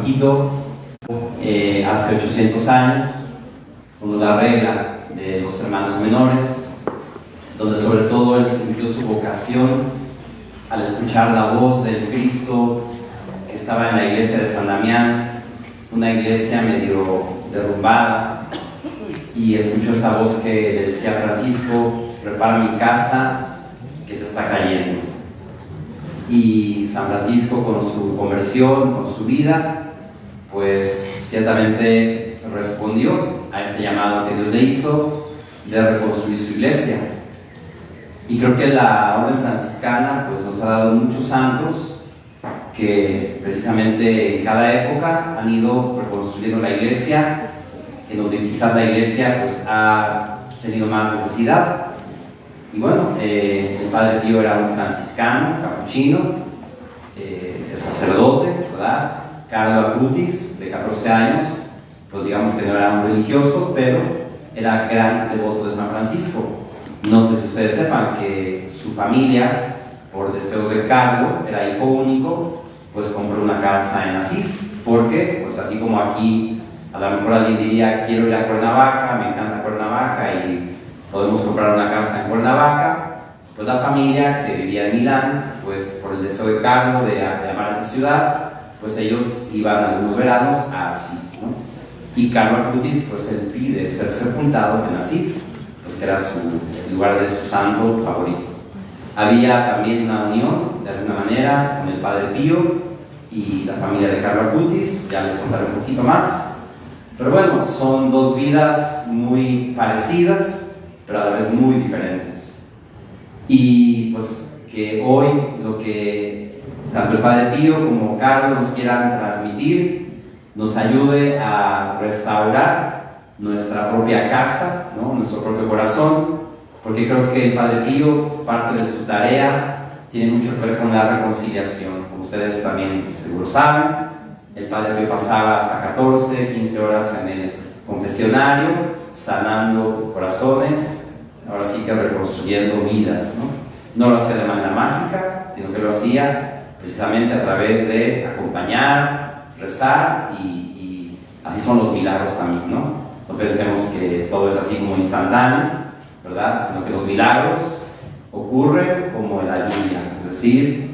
poquito, hace 800 años, con la regla de los hermanos menores, donde sobre todo él sintió su vocación al escuchar la voz del Cristo que estaba en la iglesia de San Damián, una iglesia medio derrumbada, y escuchó esta voz que le decía a Francisco: prepara mi casa que se está cayendo. Y San Francisco, con su conversión, con su vida, pues ciertamente respondió a este llamado que Dios le hizo de reconstruir su iglesia. Y creo que la orden franciscana pues nos ha dado muchos santos que precisamente en cada época han ido reconstruyendo la iglesia, en donde quizás la iglesia pues ha tenido más necesidad. Y bueno, el Padre Pío era un franciscano, capuchino, el sacerdote, ¿verdad? Carlo Acutis, de 14 años, pues digamos que no era un religioso, pero era gran devoto de San Francisco. No sé si ustedes sepan que su familia, por deseos de Carlo, era hijo único, pues compró una casa en Asís, porque, pues así como aquí, a lo mejor alguien diría: quiero ir a Cuernavaca, me encanta Cuernavaca y podemos comprar una casa en Cuernavaca, pues la familia que vivía en Milán, pues por el deseo de Carlo de amar esa ciudad, pues ellos iban algunos veranos a Asís, ¿no? Y Carlo Acutis, pues él pide ser sepultado en Asís, pues que era el lugar de su santo favorito. Había también una unión, de alguna manera, con el Padre Pío y la familia de Carlo Acutis, ya les contaré un poquito más. Pero bueno, son dos vidas muy parecidas, pero a la vez muy diferentes. Y pues que hoy lo que tanto el Padre Pío como Carlos nos quieran transmitir nos ayude a restaurar nuestra propia casa, ¿no? Nuestro propio corazón, porque creo que el Padre Pío, parte de su tarea, tiene mucho que ver con la reconciliación. Como ustedes también seguro saben, el Padre Pío pasaba hasta 14, 15 horas en el confesionario, sanando corazones, ahora sí que reconstruyendo vidas, ¿no? No lo hacía de manera mágica, sino que lo hacía precisamente a través de acompañar, rezar, y así son los milagros también, ¿no? No pensemos que todo es así como instantáneo, ¿verdad? Sino que los milagros ocurren como la lluvia, es decir,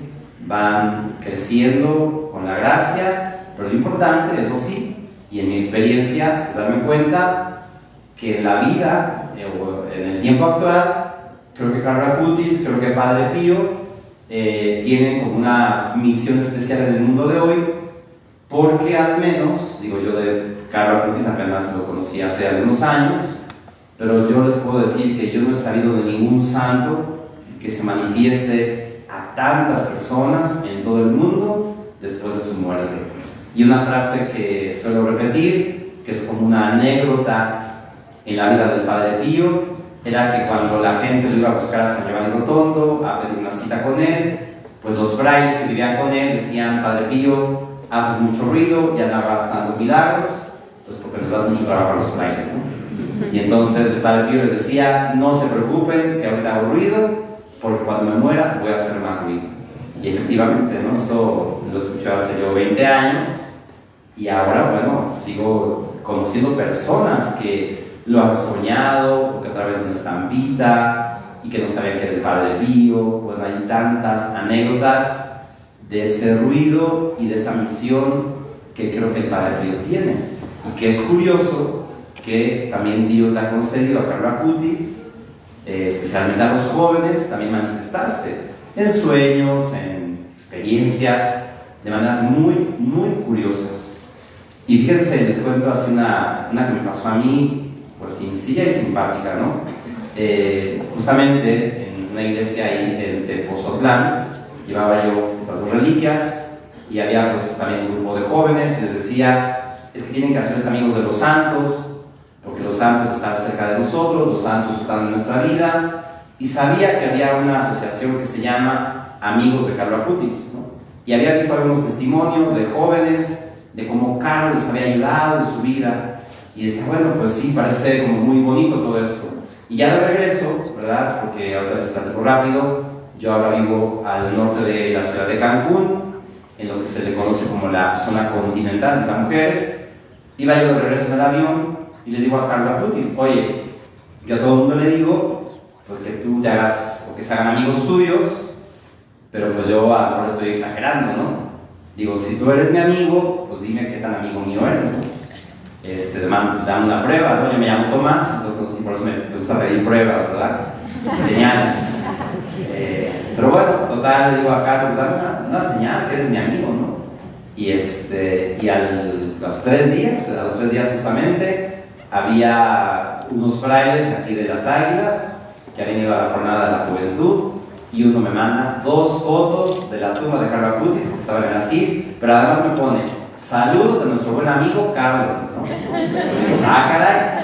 van creciendo con la gracia, pero lo importante, eso sí, y en mi experiencia, es darme cuenta que en la vida, en el tiempo actual, creo que Carlo Acutis, creo que Padre Pío tienen como una misión especial en el mundo de hoy, porque al menos, digo yo de Carlo Acutis apenas lo conocí hace algunos años, pero yo les puedo decir que yo no he sabido de ningún santo que se manifieste a tantas personas en todo el mundo después de su muerte. Y una frase que suelo repetir, que es como una anécdota en la vida del Padre Pío, era que cuando la gente lo iba a buscar a San Giovanni Rotondo a pedir una cita con él, pues los frailes que vivían con él decían: Padre Pío, haces mucho ruido, ya no hagas tantos milagros, pues porque les das mucho trabajo a los frailes, ¿no? Y entonces el Padre Pío les decía: no se preocupen si ahorita hago ruido, porque cuando me muera voy a hacer más ruido. Y efectivamente, ¿no? Eso lo escuché hace yo 20 años, y ahora, bueno, sigo conociendo personas que lo han soñado, o que a través de una estampita, y que no sabían que era el Padre Pío. Bueno, hay tantas anécdotas de ese ruido y de esa misión que creo que el Padre Pío tiene, y que es curioso que también Dios le ha concedido a Carlo Acutis, especialmente a los jóvenes, también manifestarse en sueños, en experiencias, de maneras muy, muy curiosas. Y fíjense, les cuento así una que me pasó a mí, pues sencilla y simpática, ¿no? Justamente en una iglesia ahí de Pozotlán, llevaba yo estas dos reliquias, y había pues también un grupo de jóvenes, y les decía: es que tienen que hacerse amigos de los santos, porque los santos están cerca de nosotros, los santos están en nuestra vida. Y sabía que había una asociación que se llama Amigos de Carlo Acutis, ¿no? Y había visto algunos testimonios de jóvenes de cómo Carlo les había ayudado en su vida, y decía: bueno, pues sí, parece como muy bonito todo esto. Y ya de regreso, ¿verdad? Porque ahora les platico rápido, yo ahora vivo al norte de la ciudad de Cancún, en lo que se le conoce como la zona continental de las mujeres. Iba yo de regreso en el avión y le digo a Carlo Acutis, oye, yo a todo el mundo le digo pues que tú te hagas o que se hagan amigos tuyos, pero pues yo a lo mejor estoy exagerando, ¿no? Digo, si tú eres mi amigo, pues dime qué tan amigo mío eres, ¿no? Pues dame una prueba, ¿no? Yo me llamo Tomás, entonces no sé si por eso me gusta pedir pruebas, ¿verdad? Señales. Pero bueno, total, le digo a Carlos, dame una señal que eres mi amigo, ¿no? Y los 3 días justamente, había unos frailes aquí de las Águilas que habían ido a la jornada de la juventud, y uno me manda 2 fotos de la tumba de Carlo Acutis, porque estaba en Asís, pero además me pone saludos de nuestro buen amigo Carlos, ¿no? Y digo, caray.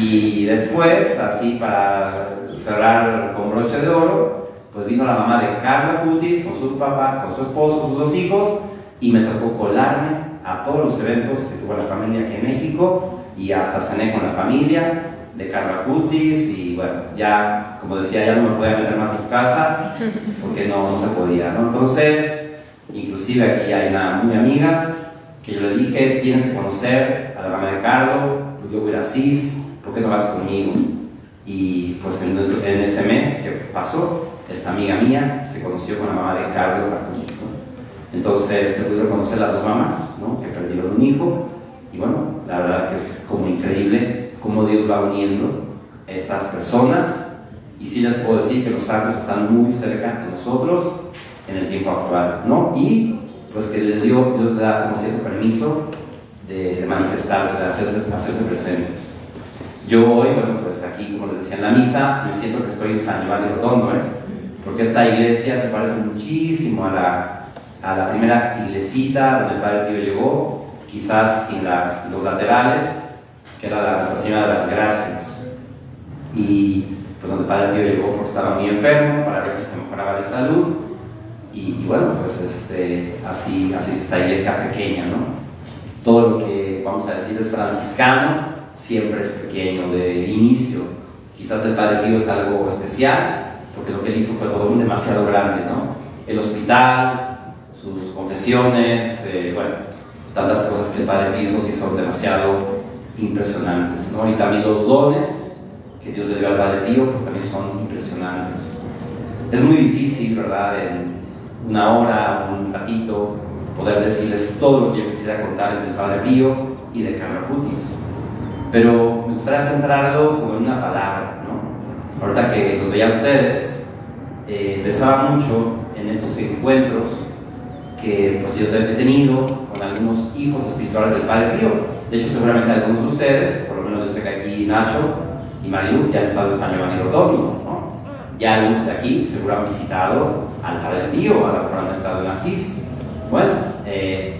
Y después, así para cerrar con broche de oro, pues vino la mamá de Carlo Acutis con su papá, con su esposo, sus 2 hijos, y me tocó colarme a todos los eventos que tuvo la familia aquí en México, y hasta cené con la familia de Carlo Acutis, y bueno, ya, como decía, ya no me podía meter más a su casa, porque no se podía, ¿no? Entonces, inclusive aquí hay una muy amiga, que yo le dije, tienes que conocer a la mamá de Carlo, yo voy a Asís, ¿por qué no vas conmigo? Y pues en ese mes que pasó, esta amiga mía se conoció con la mamá de Carlo Acutis, ¿no? Entonces se pudieron conocer las 2 mamás, ¿no? Que perdieron un hijo, y bueno, la verdad que es como increíble cómo Dios va uniendo a estas personas, y sí les puedo decir que los ángeles están muy cerca de nosotros en el tiempo actual, ¿no? Y pues que Dios les da como cierto permiso de manifestarse, de hacerse presentes. Yo hoy, bueno, pues aquí, como les decía en la misa, me siento que estoy en San Giovanni Rotondo, porque esta iglesia se parece muchísimo a la primera iglesita donde el Padre Pío llegó, quizás sin los laterales, que era la Nuestra Señora de las Gracias, y pues donde el Padre Pío llegó porque estaba muy enfermo, para ver si se mejoraba de salud, y bueno, pues así es esta iglesia pequeña, ¿no? Todo lo que vamos a decir es franciscano, siempre es pequeño de inicio. Quizás el Padre Pío es algo especial, porque lo que él hizo fue todo demasiado grande, ¿no? El hospital, sus confesiones, bueno, tantas cosas que el Padre Pío hizo demasiado impresionantes, ¿no? Y también los dones que Dios le dio al Padre Pío, pues también son impresionantes. Es muy difícil, ¿verdad?, en una hora, un ratito, poder decirles todo lo que yo quisiera contarles del Padre Pío y de Carlo Acutis. Pero me gustaría centrarlo como en una palabra, ¿no? Ahorita que los veía a ustedes, pensaba mucho en estos encuentros que pues yo he tenido con algunos hijos espirituales del Padre Pío. De hecho, seguramente algunos de ustedes, por lo menos yo sé que aquí Nacho y Marilu ya han estado en San Giovanni Rotondo, ¿no? Ya algunos de aquí seguro han visitado al Padre Pío, a lo mejor han estado en Asís. Bueno,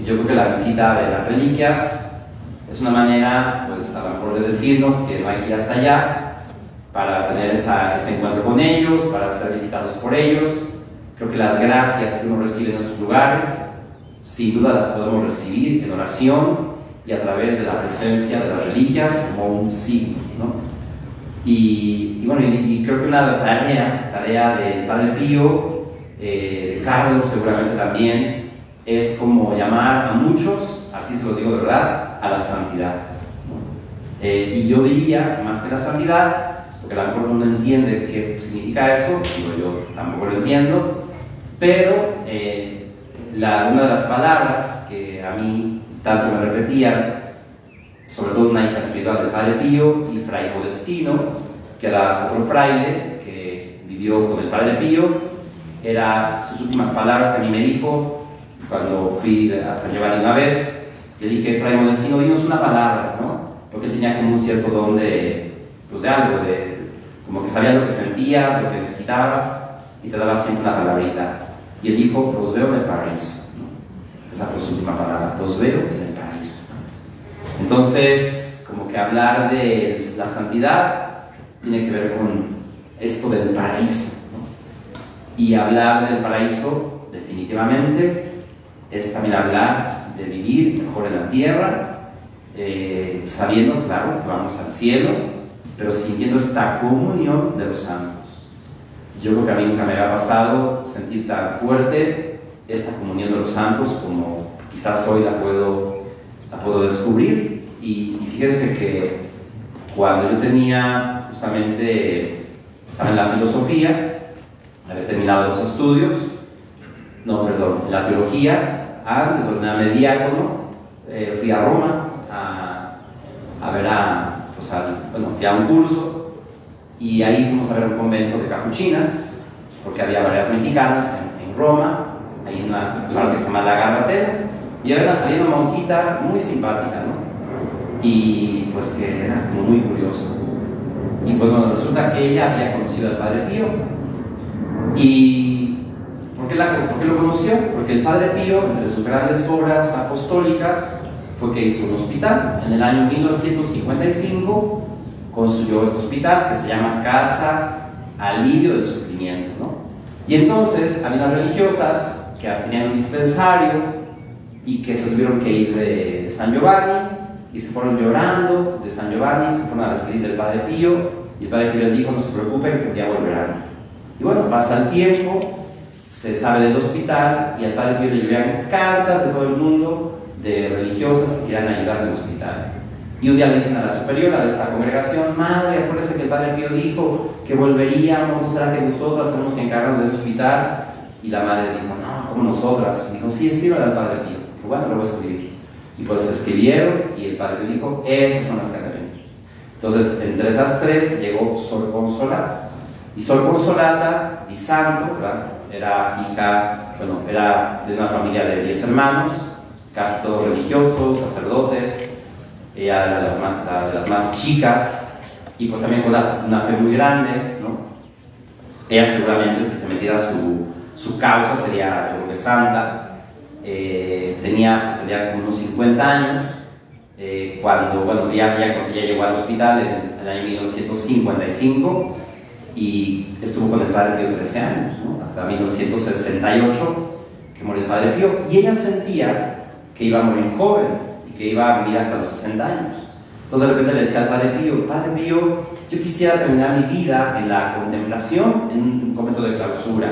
yo creo que la visita de las reliquias es una manera, pues a lo mejor de decirnos que no hay que ir hasta allá para tener este encuentro con ellos, para ser visitados por ellos. Creo que las gracias que uno recibe en esos lugares, sin duda las podemos recibir en oración y a través de la presencia de las reliquias como un signo, ¿no? Y bueno, y creo que una tarea del Padre Pío, de Carlos seguramente también, es como llamar a muchos, así se los digo de verdad, a la santidad, ¿no? Y yo diría, más que la santidad, porque a lo mejor uno no entiende qué significa eso, digo yo tampoco lo entiendo, pero una de las palabras que a mí tanto me repetían, sobre todo una hija espiritual del Padre Pío y Fray Modestino, que era otro fraile que vivió con el Padre Pío, eran sus últimas palabras que a mí me dijo cuando fui a San Giovanni una vez. Le dije, Fray Modestino, dinos una palabra, ¿no? Porque él tenía como un cierto don pues de algo, como que sabía lo que sentías, lo que necesitabas, y te daba siempre una palabrita. Y él dijo, los veo en el paraíso, ¿no? Esa fue su última palabra, los veo en el paraíso. Entonces, como que hablar de la santidad tiene que ver con esto del paraíso, ¿no? Y hablar del paraíso, definitivamente, es también hablar de vivir mejor en la tierra, sabiendo, claro, que vamos al cielo, pero sintiendo esta comunión de los santos. Yo creo que a mí nunca me había pasado sentir tan fuerte esta comunión de los santos como quizás hoy la puedo descubrir. Y fíjense que cuando yo tenía justamente, estaba en la filosofía, había terminado los estudios, en la teología, antes de ordenarme diácono, fui a Roma a ver fui a un curso, y ahí fuimos a ver un convento de capuchinas, porque había varias mexicanas en Roma, ahí en una parte que se llama La Garbatera, y había una monjita muy simpática, ¿no? Y pues que era como muy curiosa. Y pues bueno, resulta que ella había conocido al Padre Pío. ¿Y por qué lo conoció? Porque el Padre Pío, entre sus grandes obras apostólicas, fue que hizo un hospital. En el año 1955 construyó este hospital que se llama Casa Alivio del Sufrimiento, ¿no? Y entonces había unas religiosas que tenían un dispensario y que se tuvieron que ir de San Giovanni, y se fueron llorando de San Giovanni, se fueron a despedir del Padre Pío, y el Padre Pío les dijo: no se preocupen, que un día volverán. Y bueno, pasa el tiempo, se sabe del hospital, y al Padre Pío le llegan cartas de todo el mundo, de religiosas que quieran ayudar en el hospital. Y un día le dicen a la superiora de esta congregación: madre, acuérdese que el Padre Pío dijo que volveríamos, ¿no será que nosotras tenemos que encargarnos de ese hospital? Y la madre dijo: no, ¿cómo nosotras? Dijo: sí, escríbale al Padre Pío. Dijo: bueno, lo voy a escribir. Y pues escribieron, y el Padre Pío dijo: estas son las que han de venir. Entonces, entre esas tres llegó Sor Consolata. Y Sor Consolata di Santo, ¿verdad? Era de una familia de 10 hermanos, casi todos religiosos, sacerdotes. Ella era de las más chicas, y pues también con una fe muy grande, ¿no? Ella seguramente, si se metiera su causa, sería, yo creo que santa. Tenía como unos 50 años, cuando ella llegó al hospital en el año 1955, y estuvo con el Padre Pío 13 años, ¿no? Hasta 1968, que murió el Padre Pío, y ella sentía que iba a morir joven, y que iba a vivir hasta los 60 años. Entonces de repente le decía al Padre Pío: Padre Pío, yo quisiera terminar mi vida en la contemplación, en un convento de clausura,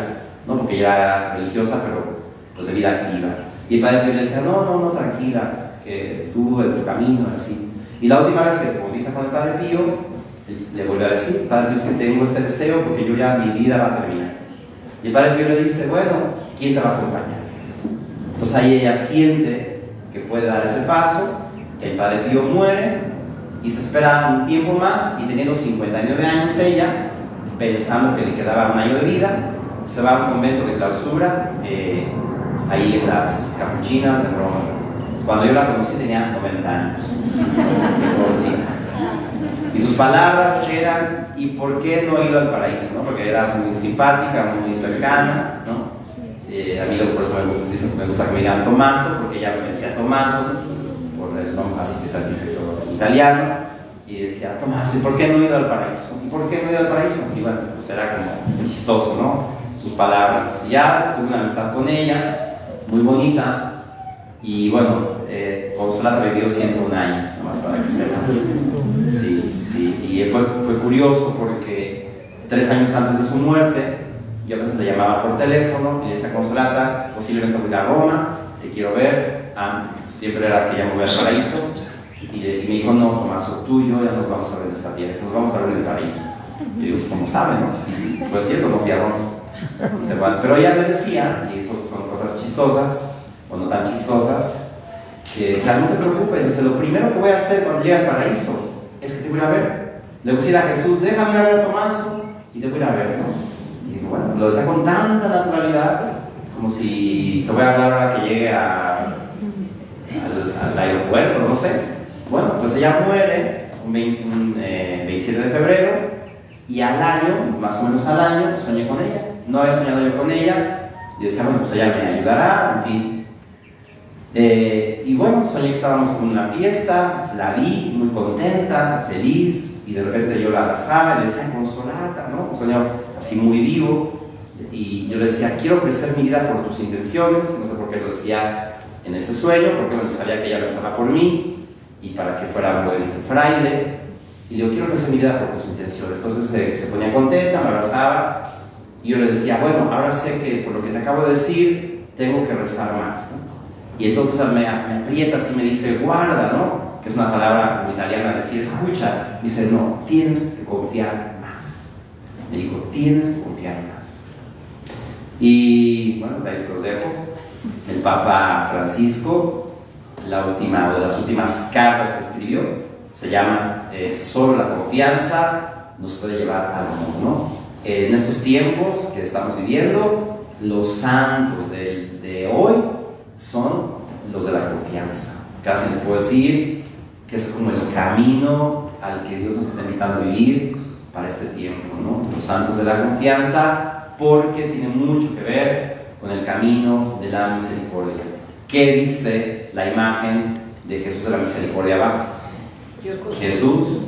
¿no? Porque ella era religiosa, pero pues de vida activa. Y el Padre Pío le decía: no, tranquila, que tú en tu camino, así. Y la última vez que se conversa con el Padre Pío, le volvió a decir: Padre Pío, es que tengo este deseo porque yo ya, mi vida va a terminar. Y el Padre Pío le dice: bueno, ¿quién te va a acompañar? Entonces ahí ella siente que puede dar ese paso. El Padre Pío muere, y se espera un tiempo más, y teniendo 59 años ella, pensando que le quedaba un año de vida, se va a un convento de clausura, ahí en las Capuchinas de Roma. Cuando yo la conocí tenía 90 años. Y sus palabras eran: ¿y por qué no he ido al paraíso? ¿No? Porque era muy simpática, muy cercana, ¿no? A mí por eso me gusta que me digan Tomaso, porque ella me decía Tomaso, por el nombre, así que se dice todo italiano, y decía: Tomaso, ¿y por qué no he ido al paraíso? ¿Y por qué no he ido al paraíso? Y bueno, pues era como chistoso, ¿no? Sus palabras. Y ya tuve una amistad con ella, muy bonita, y bueno, Consolata vivió 101 años, nomás para que sepan. Sí. Y fue curioso porque 3 años antes de su muerte, yo a veces le llamaba por teléfono y le decía: Consolata, posiblemente voy a Roma, te quiero ver. Siempre era que ella me voy al paraíso. Y me dijo: no, Tomaso, tú y yo ya nos vamos a ver en esta tierra, nos vamos a ver en el paraíso. Y yo digo: pues como sabe, ¿no? Y sí, pues es cierto, no fui a Roma. Pero ella me decía, y eso son cosas chistosas, o no tan chistosas, que decía: no te preocupes, dice, lo primero que voy a hacer cuando llegue al paraíso es que te voy a ver. Le voy a decir a Jesús: déjame ir a ver a Tomaso y te voy a ver, ¿no? Y digo: bueno, lo decía con tanta naturalidad, como si te voy a hablar ahora que llegue al aeropuerto, no sé. Bueno, pues ella muere un 27 de febrero, y al año, más o menos al año, soñé con ella. No había soñado yo con ella, y decía: bueno, pues ella me ayudará, en fin. Y bueno, soñé que estábamos con una fiesta, la vi muy contenta, feliz, y de repente yo la abrazaba y le decía: Consolata, ¿no? Un sueño así muy vivo, y yo le decía: quiero ofrecer mi vida por tus intenciones. No sé por qué lo decía en ese sueño, porque bueno, sabía que ella rezaba por mí y para que fuera un buen fraile, y yo: quiero ofrecer mi vida por tus intenciones. Entonces se ponía contenta, me abrazaba, y yo le decía: bueno, ahora sé que por lo que te acabo de decir, tengo que rezar más, ¿no? Y entonces me aprieta así, me dice, guarda, ¿no? Que es una palabra como italiana, decir, escucha. Me dice, no, tienes que confiar más. Me dijo, tienes que confiar más. Y bueno, ahí se los dejo. El Papa Francisco, la última o de las últimas cartas que escribió, se llama Solo la confianza nos puede llevar al amor, ¿no? En estos tiempos que estamos viviendo, los santos de hoy son los de la confianza. Casi les puedo decir que es como el camino al que Dios nos está invitando a vivir para este tiempo, ¿no? Los santos de la confianza, porque tiene mucho que ver con el camino de la misericordia. ¿Qué dice la imagen de Jesús de la misericordia abajo? Jesús,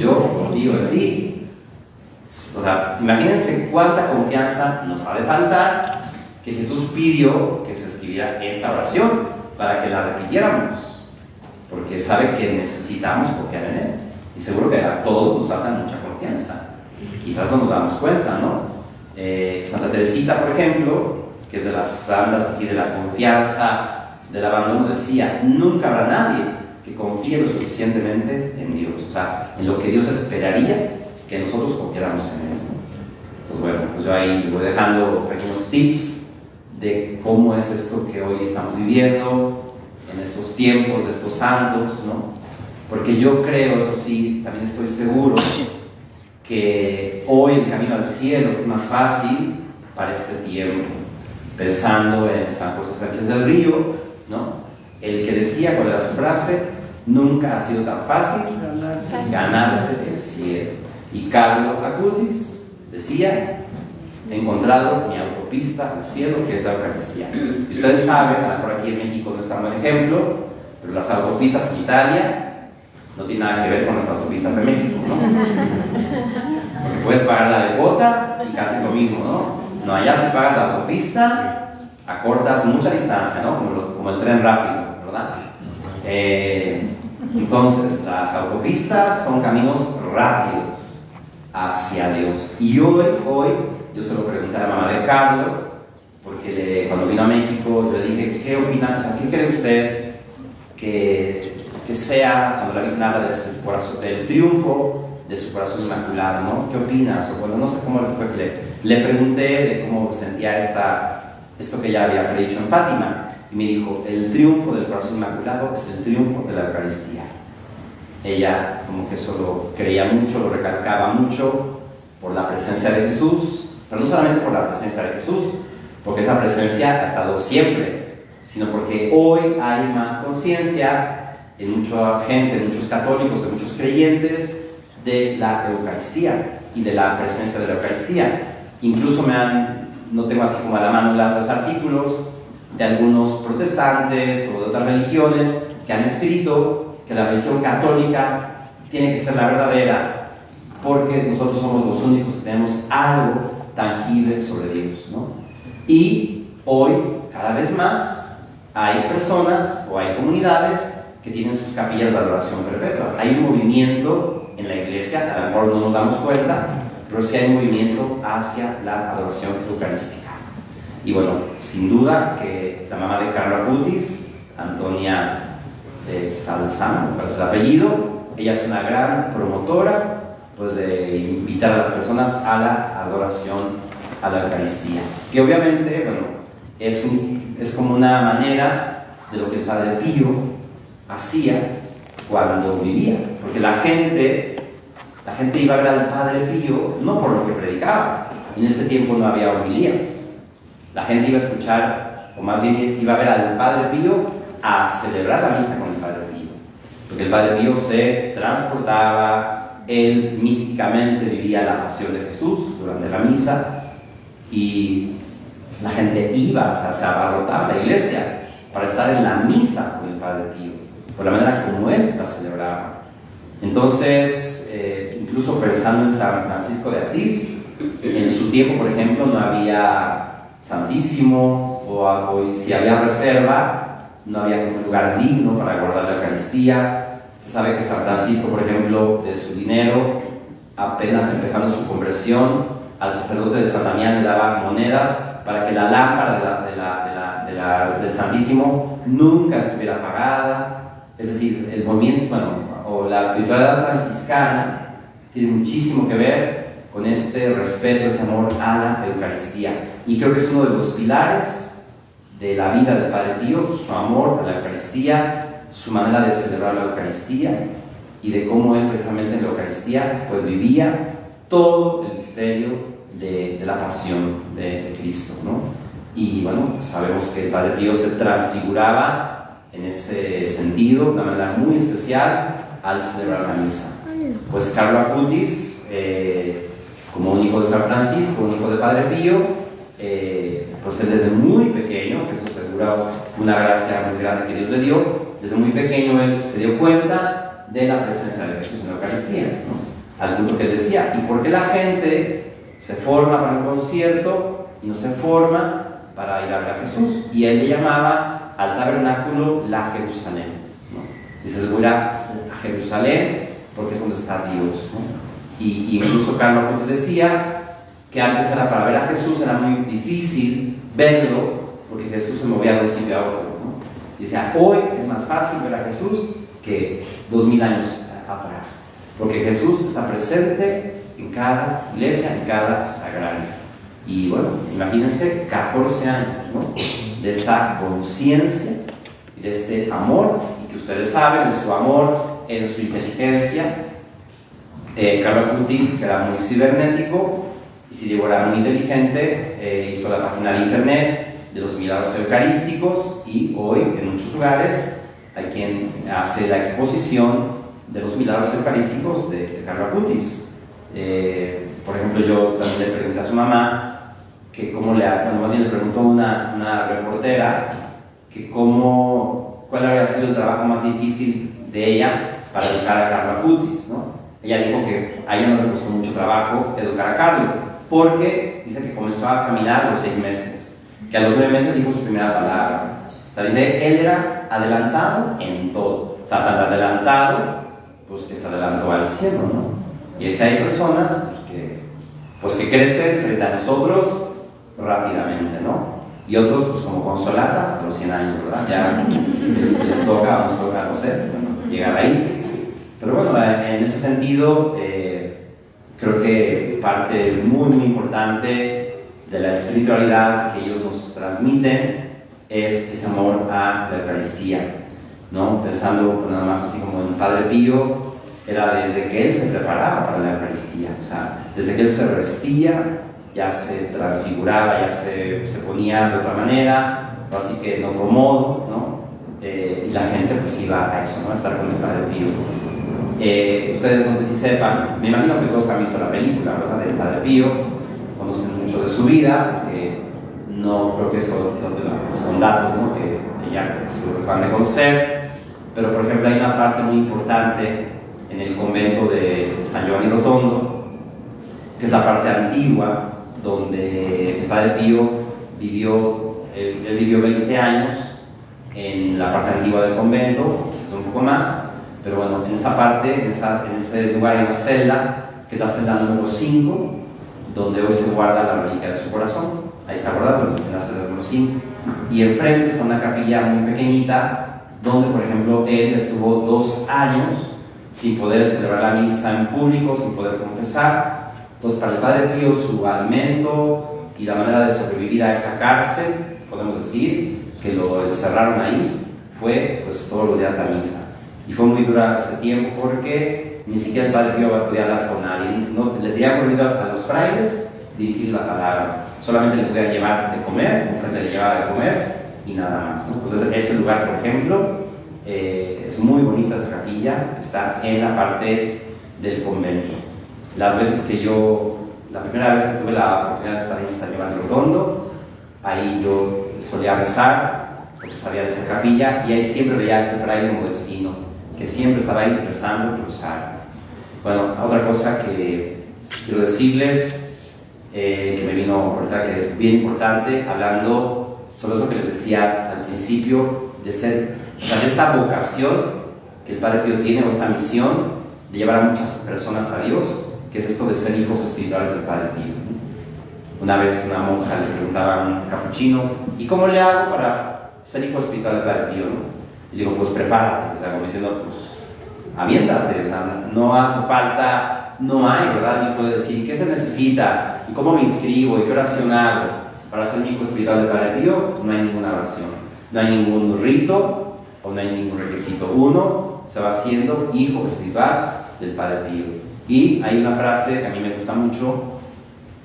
yo confío en ti. O sea, imagínense cuánta confianza nos ha de faltar que Jesús pidió que se escribiera esta oración para que la repitiéramos, porque sabe que necesitamos confiar en Él. Y seguro que a todos nos falta mucha confianza. Quizás no nos damos cuenta, ¿no? Santa Teresita, por ejemplo, que es de las santas así de la confianza, del abandono, decía, nunca habrá nadie que confíe lo suficientemente en Dios, o sea, en lo que Dios esperaría que nosotros confiáramos en Él. Pues bueno, pues yo ahí les voy dejando pequeños tips de cómo es esto que hoy estamos viviendo, en estos tiempos de estos santos, ¿no? Porque yo creo, eso sí, también estoy seguro, que hoy el camino al cielo es más fácil para este tiempo. Pensando en San José Sánchez del Río, ¿no? El que decía, ¿cuál era su frase? Nunca ha sido tan fácil ganarse el cielo. Y Carlo Acutis decía, he encontrado mi autopista al cielo, que es la Eucaristía. Y ustedes saben, a lo mejor aquí en México no es tan buen ejemplo, pero las autopistas en Italia no tienen nada que ver con las autopistas de México, ¿no? Porque puedes pagar la de cuota y casi es lo mismo, ¿no? No, allá se paga la autopista, acortas mucha distancia, ¿no? Como el tren rápido, ¿verdad? Entonces, las autopistas son caminos rápidos hacia Dios. Y hoy yo se lo pregunté a la mamá de Carlos, porque cuando vino a México, yo le dije, ¿qué opina? O sea, ¿qué cree usted que sea, cuando la Virgen habla del triunfo de su corazón inmaculado, ¿no? ¿Qué opinas? O bueno, no sé cómo fue que le pregunté de cómo sentía esto que ella había predicho en Fátima, y me dijo, el triunfo del corazón inmaculado es el triunfo de la Eucaristía. Ella como que eso lo creía mucho, lo recalcaba mucho por la presencia de Jesús, pero no solamente por la presencia de Jesús, porque esa presencia ha estado siempre, sino porque hoy hay más conciencia en mucha gente, en muchos católicos, en muchos creyentes, de la Eucaristía y de la presencia de la Eucaristía. Incluso no tengo así como a la mano los artículos de algunos protestantes o de otras religiones que han escrito que la religión católica tiene que ser la verdadera, porque nosotros somos los únicos que tenemos algo tangible sobre Dios, ¿no? Y hoy, cada vez más, hay personas o hay comunidades que tienen sus capillas de adoración perpetua. Hay un movimiento en la iglesia, a lo mejor no nos damos cuenta, pero sí hay un movimiento hacia la adoración eucarística. Y bueno, sin duda que la mamá de Carlo Acutis, Antonia Salzano, me parece el apellido, ella es una gran promotora pues, de invitar a las personas a la adoración a la Eucaristía, que obviamente, bueno, es como una manera de lo que el Padre Pío hacía cuando vivía, porque la gente iba a ver al Padre Pío no por lo que predicaba, en ese tiempo no había homilías, la gente iba a escuchar, o más bien iba a ver al Padre Pío a celebrar la misa con el Padre Pío, porque el Padre Pío se transportaba, él místicamente vivía la pasión de Jesús durante la misa, y la gente iba, o sea, se abarrotaba la iglesia para estar en la misa con el Padre Pío, por la manera como él la celebraba. Entonces, incluso pensando en San Francisco de Asís, en su tiempo, por ejemplo, no había Santísimo, o si había reserva, no había un lugar digno para guardar la Eucaristía. Se sabe que San Francisco, por ejemplo, de su dinero, apenas empezando su conversión, al sacerdote de San Damián le daba monedas para que la lámpara del Santísimo nunca estuviera apagada. Es decir, el movimiento, bueno, o la espiritualidad franciscana tiene muchísimo que ver con este respeto, este amor a la Eucaristía. Y creo que es uno de los pilares de la vida del Padre Pío, su amor a la Eucaristía, su manera de celebrar la Eucaristía y de cómo él precisamente en la Eucaristía pues vivía todo el misterio de la pasión de Cristo, ¿no? Y bueno, sabemos que el Padre Pío se transfiguraba en ese sentido de una manera muy especial al celebrar la misa. Pues Carlo Acutis, como un hijo de San Francisco, un hijo de Padre Pío, pues él desde muy pequeño, que eso seguro fue una gracia muy grande que Dios le dio, desde muy pequeño él se dio cuenta de la presencia de Jesús en la Eucaristía, ¿no? Al punto que él decía, ¿y por qué la gente se forma para un concierto y no se forma para ir a ver a Jesús? Y él le llamaba al tabernáculo la Jerusalén, ¿no? Dice, voy a Jerusalén porque es donde está Dios, ¿no? Y incluso Carlo Acutis decía que antes era para ver a Jesús, era muy difícil verlo porque Jesús se movía de un sitio a otro, ¿no? Y decía, hoy es más fácil ver a Jesús que 2000 años atrás, porque Jesús está presente en cada iglesia, en cada sagrario. Y bueno, imagínense 14 años, ¿no? De esta conciencia y de este amor, y que ustedes saben, en su amor, en su inteligencia. Carlo Acutis, que era muy cibernético, y si digo era muy inteligente, hizo la página de internet de los milagros eucarísticos, y hoy en muchos lugares hay quien hace la exposición de los milagros eucarísticos de Carlo Acutis. Por ejemplo, yo también le pregunté a su mamá que cómo más bien le preguntó una reportera que cuál había sido el trabajo más difícil de ella para educar a Carlo Acutis, ¿no? Ella dijo que a ella no le costó mucho trabajo educar a Carlo, porque dice que comenzó a caminar a los 6 meses, que a los 9 meses dijo su primera palabra. O sea, dice, él era adelantado en todo, o sea, tan adelantado, pues que se adelantó al cielo, ¿no? Y dice, hay personas pues que crecen frente a nosotros rápidamente, ¿no? Y otros, pues como Consolata, hasta los 100 años, ¿verdad? Ya les toca, nos toca, no sé, bueno, llegar ahí. Pero bueno, en ese sentido, creo que parte muy, muy importante de la espiritualidad que ellos nos transmiten es ese amor a la Eucaristía, ¿no? Pensando nada más así como en Padre Pío, era desde que él se preparaba para la Eucaristía, o sea, desde que él se revestía, ya se transfiguraba, ya se ponía de otra manera, o así que en otro modo, ¿no? Y la gente pues iba a eso, ¿no? A estar con el Padre Pío. Ustedes no sé si sepan, me imagino que todos han visto la película, ¿verdad? Del Padre Pío, conocen mucho de su vida, no creo que son datos, ¿no? que ya seguro van a conocer, pero por ejemplo hay una parte muy importante en el convento de San Giovanni Rotondo, que es la parte antigua, donde el Padre Pío vivió 20 años en la parte antigua del convento, quizás un poco más, pero bueno, en esa parte, en ese lugar hay una celda, que es la celda número 5, donde hoy se guarda la reliquia de su corazón. Ahí está guardado en la celda número 5. Y enfrente está una capilla muy pequeñita, donde por ejemplo él estuvo 2 años sin poder celebrar la misa en público, sin poder confesar. Pues para el Padre Pío su alimento y la manera de sobrevivir a esa cárcel, podemos decir, que lo encerraron ahí, fue pues todos los días la misa. Y fue muy dura ese tiempo porque ni siquiera el Padre Pío podía hablar con nadie, no, le tenía prohibido a los frailes dirigir la palabra, solamente le podían llevar de comer, un fraile le llevaba de comer y nada más, ¿no? Entonces ese lugar, por ejemplo, es muy bonita esa capilla, que está en la parte del convento. Las veces que la primera vez que tuve la oportunidad de estar en San Giovanni Rotondo, ahí yo solía rezar, porque sabía de esa capilla, y ahí siempre veía a este fraile modestino, que siempre estaba ahí rezando el rosario. Bueno, otra cosa que quiero decirles, que me vino ahorita, que es bien importante, hablando sobre eso que les decía al principio, de esta vocación que el Padre Pío tiene, o esta misión de llevar a muchas personas a Dios, que es esto de ser hijos espirituales del Padre Pío. Una vez una monja le preguntaba a un capuchino, ¿y cómo le hago para ser hijo espiritual del Padre Pío, ¿no? Y digo, pues prepárate, o sea, como diciendo, pues aviéntate, o sea, no hace falta, no hay, ¿verdad? Y puede decir, ¿qué se necesita? ¿Y cómo me inscribo? ¿Y qué oración hago para ser hijo espiritual del Padre Pío? No hay ninguna oración, no hay ningún rito o no hay ningún requisito. Uno se va haciendo hijo espiritual del Padre Pío. Y hay una frase que a mí me gusta mucho,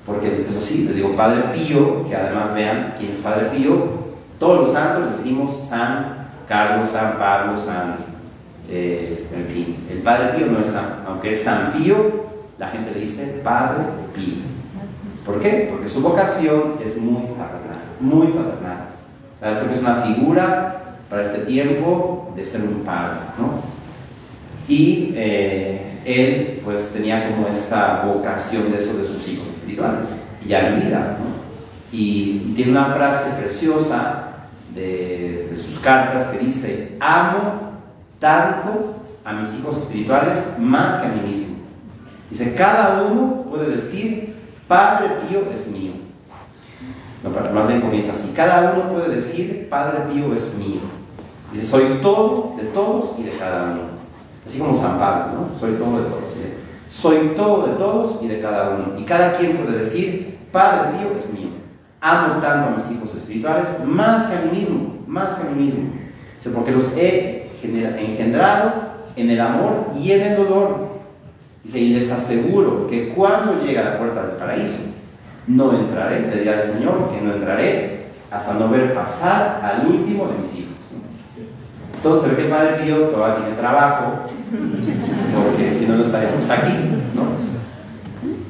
porque eso sí, les digo Padre Pío, que además vean quién es Padre Pío. Todos los santos les decimos San Carlos, San Pablo, en fin, el Padre Pío no es San, aunque es San Pío, la gente le dice Padre Pío. ¿Por qué? Porque su vocación es muy paternal, muy paternal. O sea, creo que es una figura para este tiempo de ser un padre, ¿no? Y él pues tenía como esta vocación de eso de sus hijos espirituales, ya en vida, ¿no? Y tiene una frase preciosa de sus cartas que dice: amo tanto a mis hijos espirituales más que a mí mismo. Dice, cada uno puede decir, Padre Pío es mío. No, pero más bien comienza así, cada uno puede decir, Padre Pío es mío. Dice, soy todo de todos y de cada uno. Así como San Pablo, ¿no? Soy todo de todos. Dice, soy todo de todos y de cada uno. Y cada quien puede decir, Padre Pío es mío. Amo tanto a mis hijos espirituales más que a mí mismo, más que a mí mismo. Dice, porque los he engendrado en el amor y en el dolor. Dice, y les aseguro que cuando llegue a la puerta del paraíso, no entraré, le dirá el Señor, que no entraré hasta no ver pasar al último de mis hijos. Entonces se ve que el Padre Pío todavía tiene trabajo, porque si no, no estaríamos aquí, ¿no?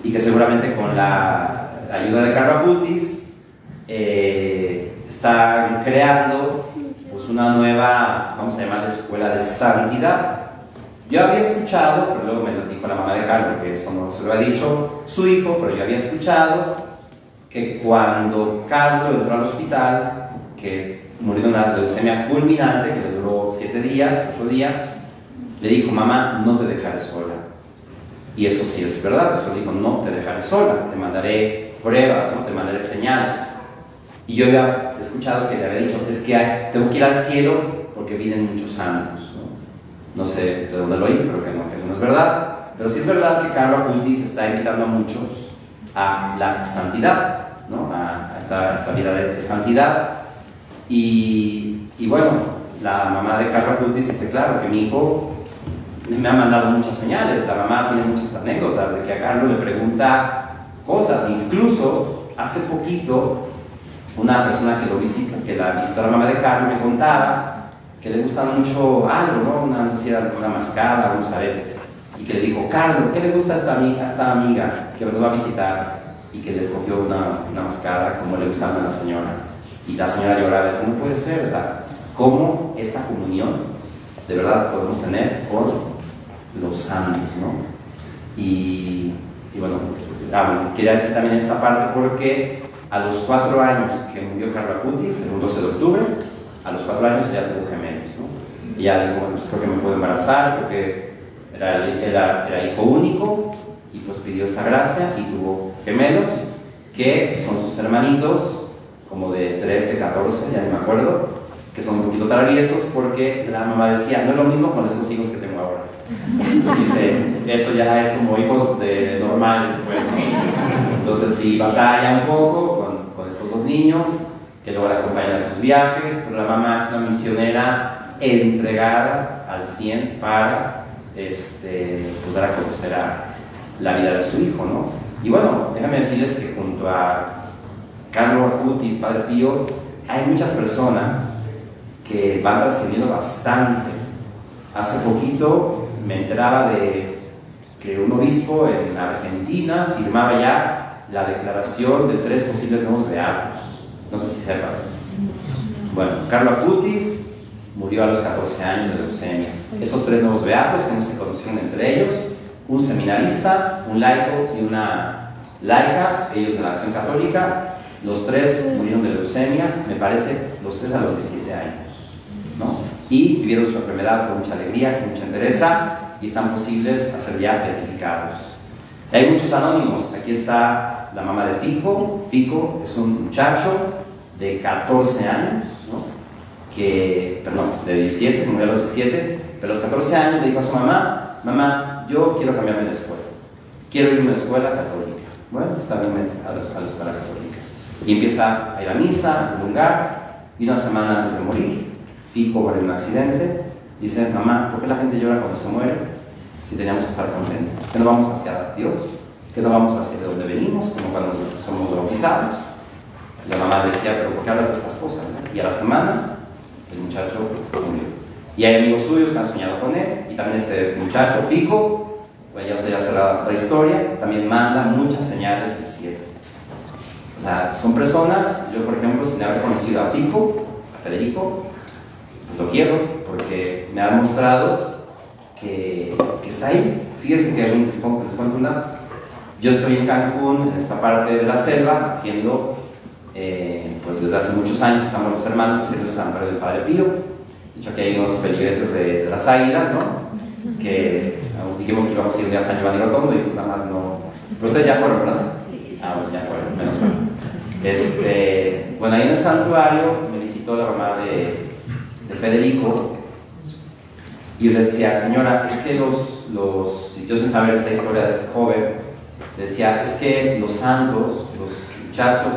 Y que seguramente con la ayuda de Carlo Acutis están creando pues una nueva, vamos a llamarla escuela de santidad. Yo había escuchado, pero luego me lo dijo la mamá de Carlos, que eso no se lo había dicho su hijo, pero yo había escuchado que cuando Carlos entró al hospital, que murió de una leucemia fulminante, que le duró 7 días, 8 días, le dijo, mamá, no te dejaré sola. Y eso sí es verdad, eso dijo, no te dejaré sola, te mandaré pruebas, ¿no? Te mandaré señales. Y yo había escuchado que le había dicho, es que tengo que ir al cielo porque vienen muchos santos, ¿no? No sé de dónde lo oí, pero que eso no es verdad. Pero sí es verdad que Carlo Acutis está invitando a muchos a la santidad, ¿no? A esta vida de santidad. Y bueno, la mamá de Carlo Acutis dice, claro, que mi hijo me ha mandado muchas señales. La mamá tiene muchas anécdotas de que a Carlos le pregunta cosas. Incluso hace poquito una persona que lo visita, que la visitó a la mamá de Carlos, me contaba que le gusta mucho algo, ¿no? No sé si era una mascada, unos aretes, y que le dijo, Carlos, ¿qué le gusta a esta amiga que nos va a visitar? Y que le escogió una mascada como le gustaba a la señora. Y la señora lloraba y decía, no puede ser, o sea, ¿cómo esta comunión de verdad podemos tener por los santos, ¿no? Y bueno, quería decir también esta parte porque a los 4 años que murió Carlo Acutis, el 12 de octubre, a los 4 años ella tuvo gemelos, ¿no? Y ella dijo, bueno, pues creo que me puedo embarazar porque era hijo único, y pues pidió esta gracia y tuvo gemelos, que son sus hermanitos, como de 13, 14, ya no me acuerdo, que son un poquito traviesos porque la mamá decía, no es lo mismo con esos hijos que tengo ahora. Dice, eso ya es como hijos normales, pues, ¿no? Entonces sí, batalla un poco con estos 2 niños, que luego la acompañan a sus viajes, pero la mamá es una misionera entregada al 100 para pues dar a conocer la vida de su hijo, ¿no? Y bueno, déjame decirles que junto a Carlo Acutis, Padre Pío, hay muchas personas que van trascendiendo bastante. Hace poquito me enteraba de que un obispo en Argentina firmaba ya la declaración de 3 posibles nuevos beatos. No sé si sepan. Bueno, Carlo Acutis murió a los 14 años de leucemia. Esos 3 nuevos beatos que no se conocieron entre ellos, un seminarista, un laico y una laica, ellos de la Acción Católica, los 3 murieron de leucemia, me parece, los 3 a los 17 años, ¿no? Y vivieron su enfermedad con mucha alegría, con mucha entereza, y están posibles a ser ya beatificados. Hay muchos anónimos, aquí está la mamá de Fico. Fico es un muchacho de 14 años, ¿no? Perdón, de 17, murió a los 17, pero a los 14 años le dijo a su mamá: mamá, yo quiero cambiarme de escuela, quiero irme a una escuela católica. Bueno, está bien a la escuela católica. Y empieza a ir a misa, a comulgar, y una semana antes de morir, Fico muere en un accidente. Dice: mamá, ¿por qué la gente llora cuando se muere? Si teníamos que estar contentos. ¿Qué no vamos hacia Dios? ¿Qué no vamos hacia de donde venimos? Como cuando somos bautizados. Y la mamá decía: ¿pero por qué hablas de estas cosas? Y a la semana, el muchacho murió. Y hay amigos suyos que han soñado con él. Y también este muchacho, Fico, pues ya se hace la otra historia, también manda muchas señales del cielo. O sea, son personas. Yo, por ejemplo, sin haber conocido a Fico, a Federico, pues lo quiero porque me ha mostrado que está ahí. Fíjense que les cuento un dato. Yo estoy en Cancún, en esta parte de la selva, haciendo, pues desde hace muchos años estamos los hermanos haciendo el santuario del Padre Pío. De hecho, aquí hay unos feligreses de las Águilas, ¿no? Que dijimos que íbamos a ir un día a San Giovanni Rotondo y pues nada más no. Pero ustedes ya fueron, ¿verdad? Sí. Ah, bueno, ya fueron, menos mal. Bueno, ahí en el santuario me visitó la mamá de Federico. Y yo le decía: señora, es que si yo sé saber esta historia de este joven, le decía: es que los santos, los muchachos,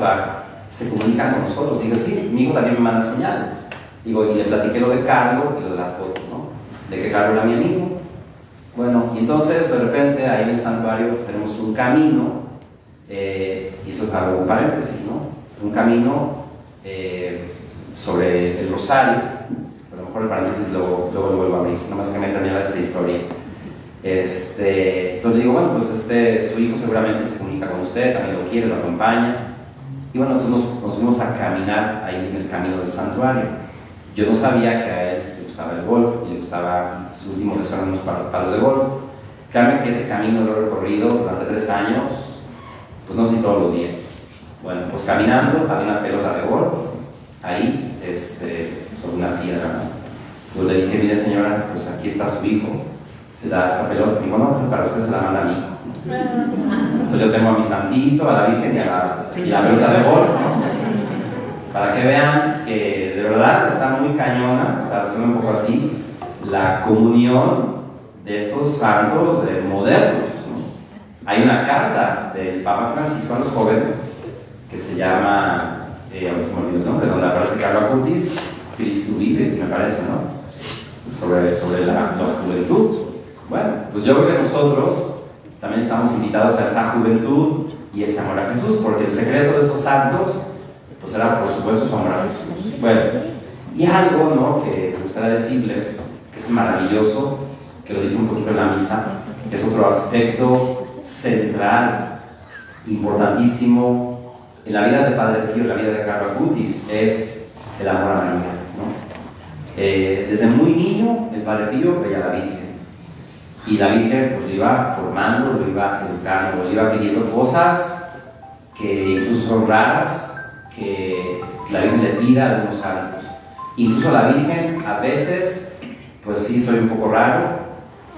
se comunican con nosotros. Digo: sí, mi hijo también me manda señales. Digo, y le platiqué lo de Carlos y lo de las fotos, ¿no? De que Carlos era mi amigo. Bueno, y entonces de repente ahí en el santuario tenemos un camino, y eso es algo, un paréntesis, ¿no? Un camino sobre el rosario. A lo mejor el paréntesis luego lo vuelvo a abrir, nada más que me termine esta historia. Entonces digo: bueno, pues su hijo seguramente se comunica con usted, también lo quiere, lo acompaña. Y bueno, entonces nos fuimos a caminar ahí en el camino del santuario. Yo no sabía que a él le gustaba el golf y le gustaba, su último deseo eran unos palos de golf. Créanme que ese camino lo he recorrido durante 3 años, pues no sé si todos los días. Bueno, pues caminando, había una pelota de golf ahí, sobre una piedra, ¿no? Entonces le dije: mire señora, pues aquí está su hijo, le da esta pelota. Me dijo: no, esta es para usted, se la manda a mi hijo. Entonces yo tengo a mi santito, a la Virgen y la pelota de golf, ¿no? Para que vean que de verdad está muy cañona, o sea, suena un poco así, la comunión de estos santos modernos, ¿no? Hay una carta del Papa Francisco a los jóvenes que se llama, ahorita se me olvidó el nombre, donde aparece Carlo Acutis, Cristo vive, me parece, ¿no? Sobre la juventud. Bueno, pues yo creo que nosotros también estamos invitados a esta juventud y ese amor a Jesús, porque el secreto de estos santos pues era, por supuesto, su amor a Jesús. Bueno, y algo, ¿no?, que me gustaría decirles, que es maravilloso, que lo dije un poquito en la misa, que es otro aspecto central, importantísimo en la vida del Padre Pío, en la vida de Carlo Acutis, es el amor a María, ¿no? Desde muy niño, el Padre Pío veía a la Virgen, y la Virgen pues lo iba formando, lo iba educando, le iba pidiendo cosas que incluso son raras, que la Virgen le pida a algunos santos. Incluso la Virgen, a veces, pues sí, soy un poco raro,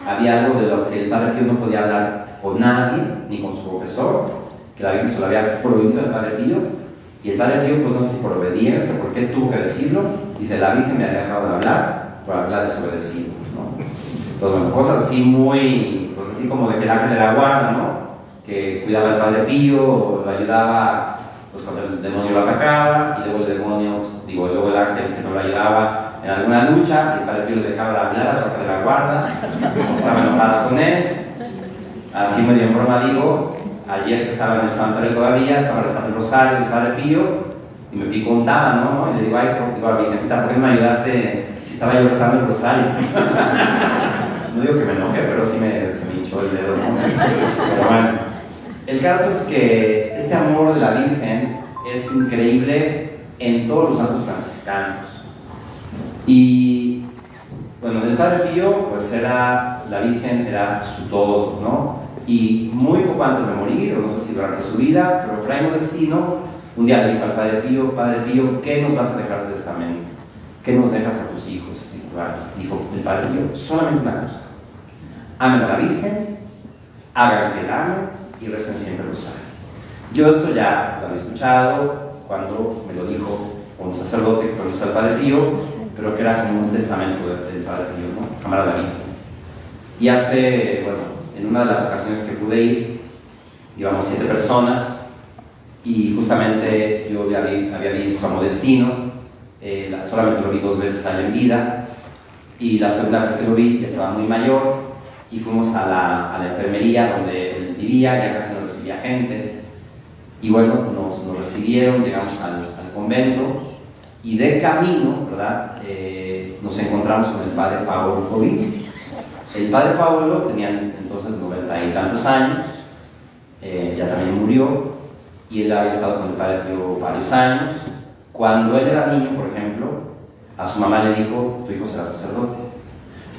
había algo de lo que el Padre Pío no podía hablar con nadie, ni con su profesor, que la Virgen se lo había prohibido al Padre Pío, y el Padre Pío, pues no sé si por obediencia, por qué tuvo que decirlo, dice: la Virgen me ha dejado de hablar por hablar desobedecido, ¿no? Entonces, bueno, cosas así muy, pues así como de que el ángel de la guarda, ¿no?, que cuidaba al Padre Pío, o lo ayudaba pues cuando el demonio lo atacaba, y luego el demonio, luego el ángel que no lo ayudaba en alguna lucha, y el Padre Pío le dejaba hablar a su ángel de la guarda, estaba enojada con él. Así medio en broma digo, ayer que estaba en el santuario todavía, estaba rezando el rosario del Padre Pío, y me picó un tábano, ¿no? Y le digo: ay, Virgencita, ¿por qué me ayudaste si estaba yo rezando el rosario? No digo que me enojé, pero sí se me hinchó el dedo, ¿no? Pero bueno. El caso es que este amor de la Virgen es increíble en todos los santos franciscanos. Y bueno, del Padre Pío, pues la Virgen era su todo, ¿no? Y muy poco antes de morir, o no sé si durante su vida, pero Fray Modestino un día le dijo al Padre Pío: Padre Pío, ¿qué nos vas a dejar de testamento? ¿Qué nos dejas a tus hijos espirituales? Dijo el Padre Pío: solamente una cosa, amen a la Virgen, hagan que la amen y recen siempre el rosario. Yo esto ya lo había escuchado cuando me lo dijo un sacerdote que conoció al Padre Pío, pero que era como un testamento del Padre Pío, ¿no? Cámara de la Virgen. Y en una de las ocasiones que pude ir, íbamos 7 personas, y justamente yo había visto a Modestino, solamente lo vi 2 veces a él en vida, y la segunda vez que lo vi ya estaba muy mayor, y fuimos a la enfermería donde él vivía, ya casi no recibía gente, y bueno, nos recibieron, llegamos al convento, y de camino, ¿verdad? Nos encontramos con el Padre Pablo Covid. El Padre Pablo tenía entonces 90 y tantos años, ya también murió, y él había estado con el Padre Pío varios años. Cuando él era niño, por ejemplo, a su mamá le dijo: tu hijo será sacerdote,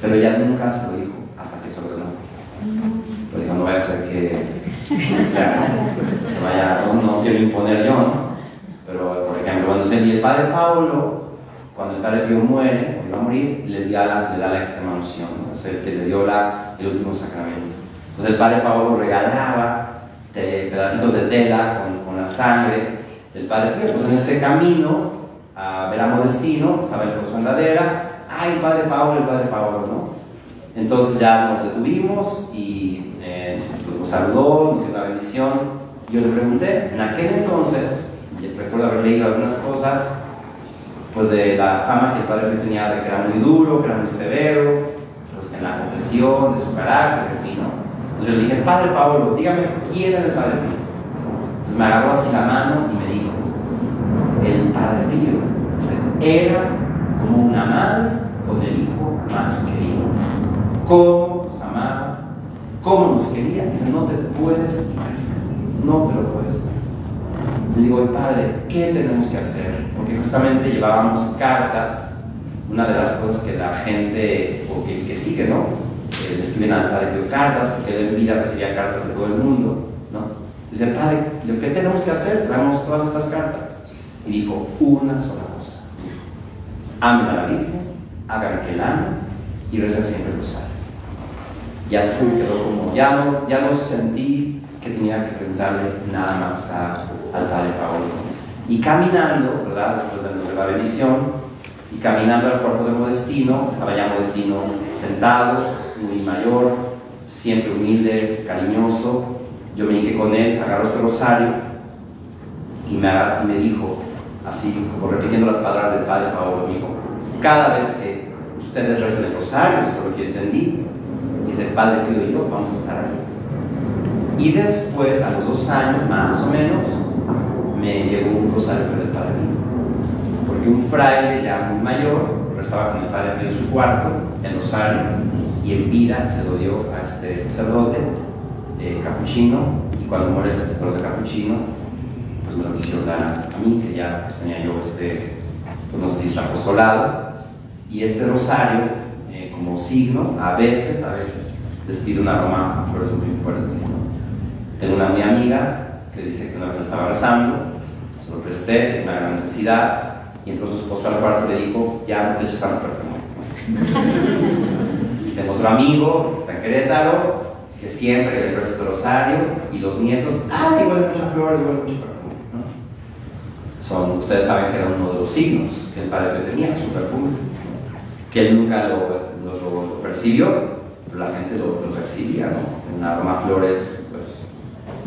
pero ya nunca se lo dijo hasta que se ordenó. Pero dijo: no vaya a ser que se vaya, no quiero imponer yo, ¿no? Pero, por ejemplo, y el Padre Pablo, cuando el Padre Pío muere, o iba a morir, le da la extrema unción, ¿no? Es el que le dio el último sacramento. Entonces el Padre Pablo regalaba pedacitos de tela con la sangre del Padre Pío. Entonces en ese camino a ver a Modestino, estaba el con su andadera: ¡ay, el Padre Pablo, ¿no? Entonces ya nos detuvimos y nos saludó, nos dio una bendición. Yo le pregunté, en aquel entonces, recuerdo haber leído algunas cosas, pues de la fama que el Padre Pío tenía de que era muy duro, que era muy severo, pues en la confesión, de su carácter, en fin, ¿no? Entonces yo le dije: Padre Pablo, dígame, ¿quién era el Padre Pío? Entonces me agarró así la mano y me dijo: el Padre Pío era como una madre con el hijo más querido. ¿Cómo nos amaba? ¿Cómo nos quería? Dice: no te puedes imaginar, no te lo puedes imaginar. Le digo: Padre, ¿qué tenemos que hacer? Porque justamente llevábamos cartas. Una de las cosas que la gente, o que sigue, ¿no? Le escriben al Padre Pío cartas, porque él en vida recibía cartas de todo el mundo, ¿no? Dice: Padre, ¿lo que tenemos que hacer? Traemos todas estas cartas. Y dijo una sola cosa: amen a la Virgen, hagan que la amen y recen siempre el rosario. Ya se me quedó como, ya no sentí que tenía que preguntarle nada más al Padre Pablo. Y caminando, ¿verdad? Después de la bendición, y caminando al cuarto de Modestino, estaba ya Modestino sentado, muy mayor, siempre humilde, cariñoso. Yo me hinqué con él, agarró este rosario y me dijo, así como repitiendo las palabras del Padre Pablo, me dijo: cada vez que ustedes recen el rosario, es por lo que entendí, dice, el Padre Pío y yo vamos a estar ahí. Y después, a los 2 años más o menos, me llegó un rosario del Padre Pío, porque un fraile ya muy mayor rezaba con el Padre Pío en su cuarto el rosario, y en vida se lo dio a este sacerdote capuchino, y cuando muere este sacerdote capuchino, pues me lo quisieron dar a mí, que ya pues, tenía yo pues no sé si está apostolado, y este rosario como signo, a veces despide un aroma flores muy fuerte, ¿no? Tengo una muy amiga que dice que una vez estaba rezando, se lo presté, tenía una gran necesidad, y entró su esposo al cuarto y le dijo: ya no te eches tanto perfume. Y tengo otro amigo que está en Querétaro, que siempre le reza el rosario, y los nietos: ¡ay, huele muchas flores, huele mucho perfume! ¿No? Ustedes saben que era uno de los signos que el Padre Pío tenía, su perfume, que él nunca lo percibió, pero la gente lo percibía, ¿no? Un aroma a flores, pues,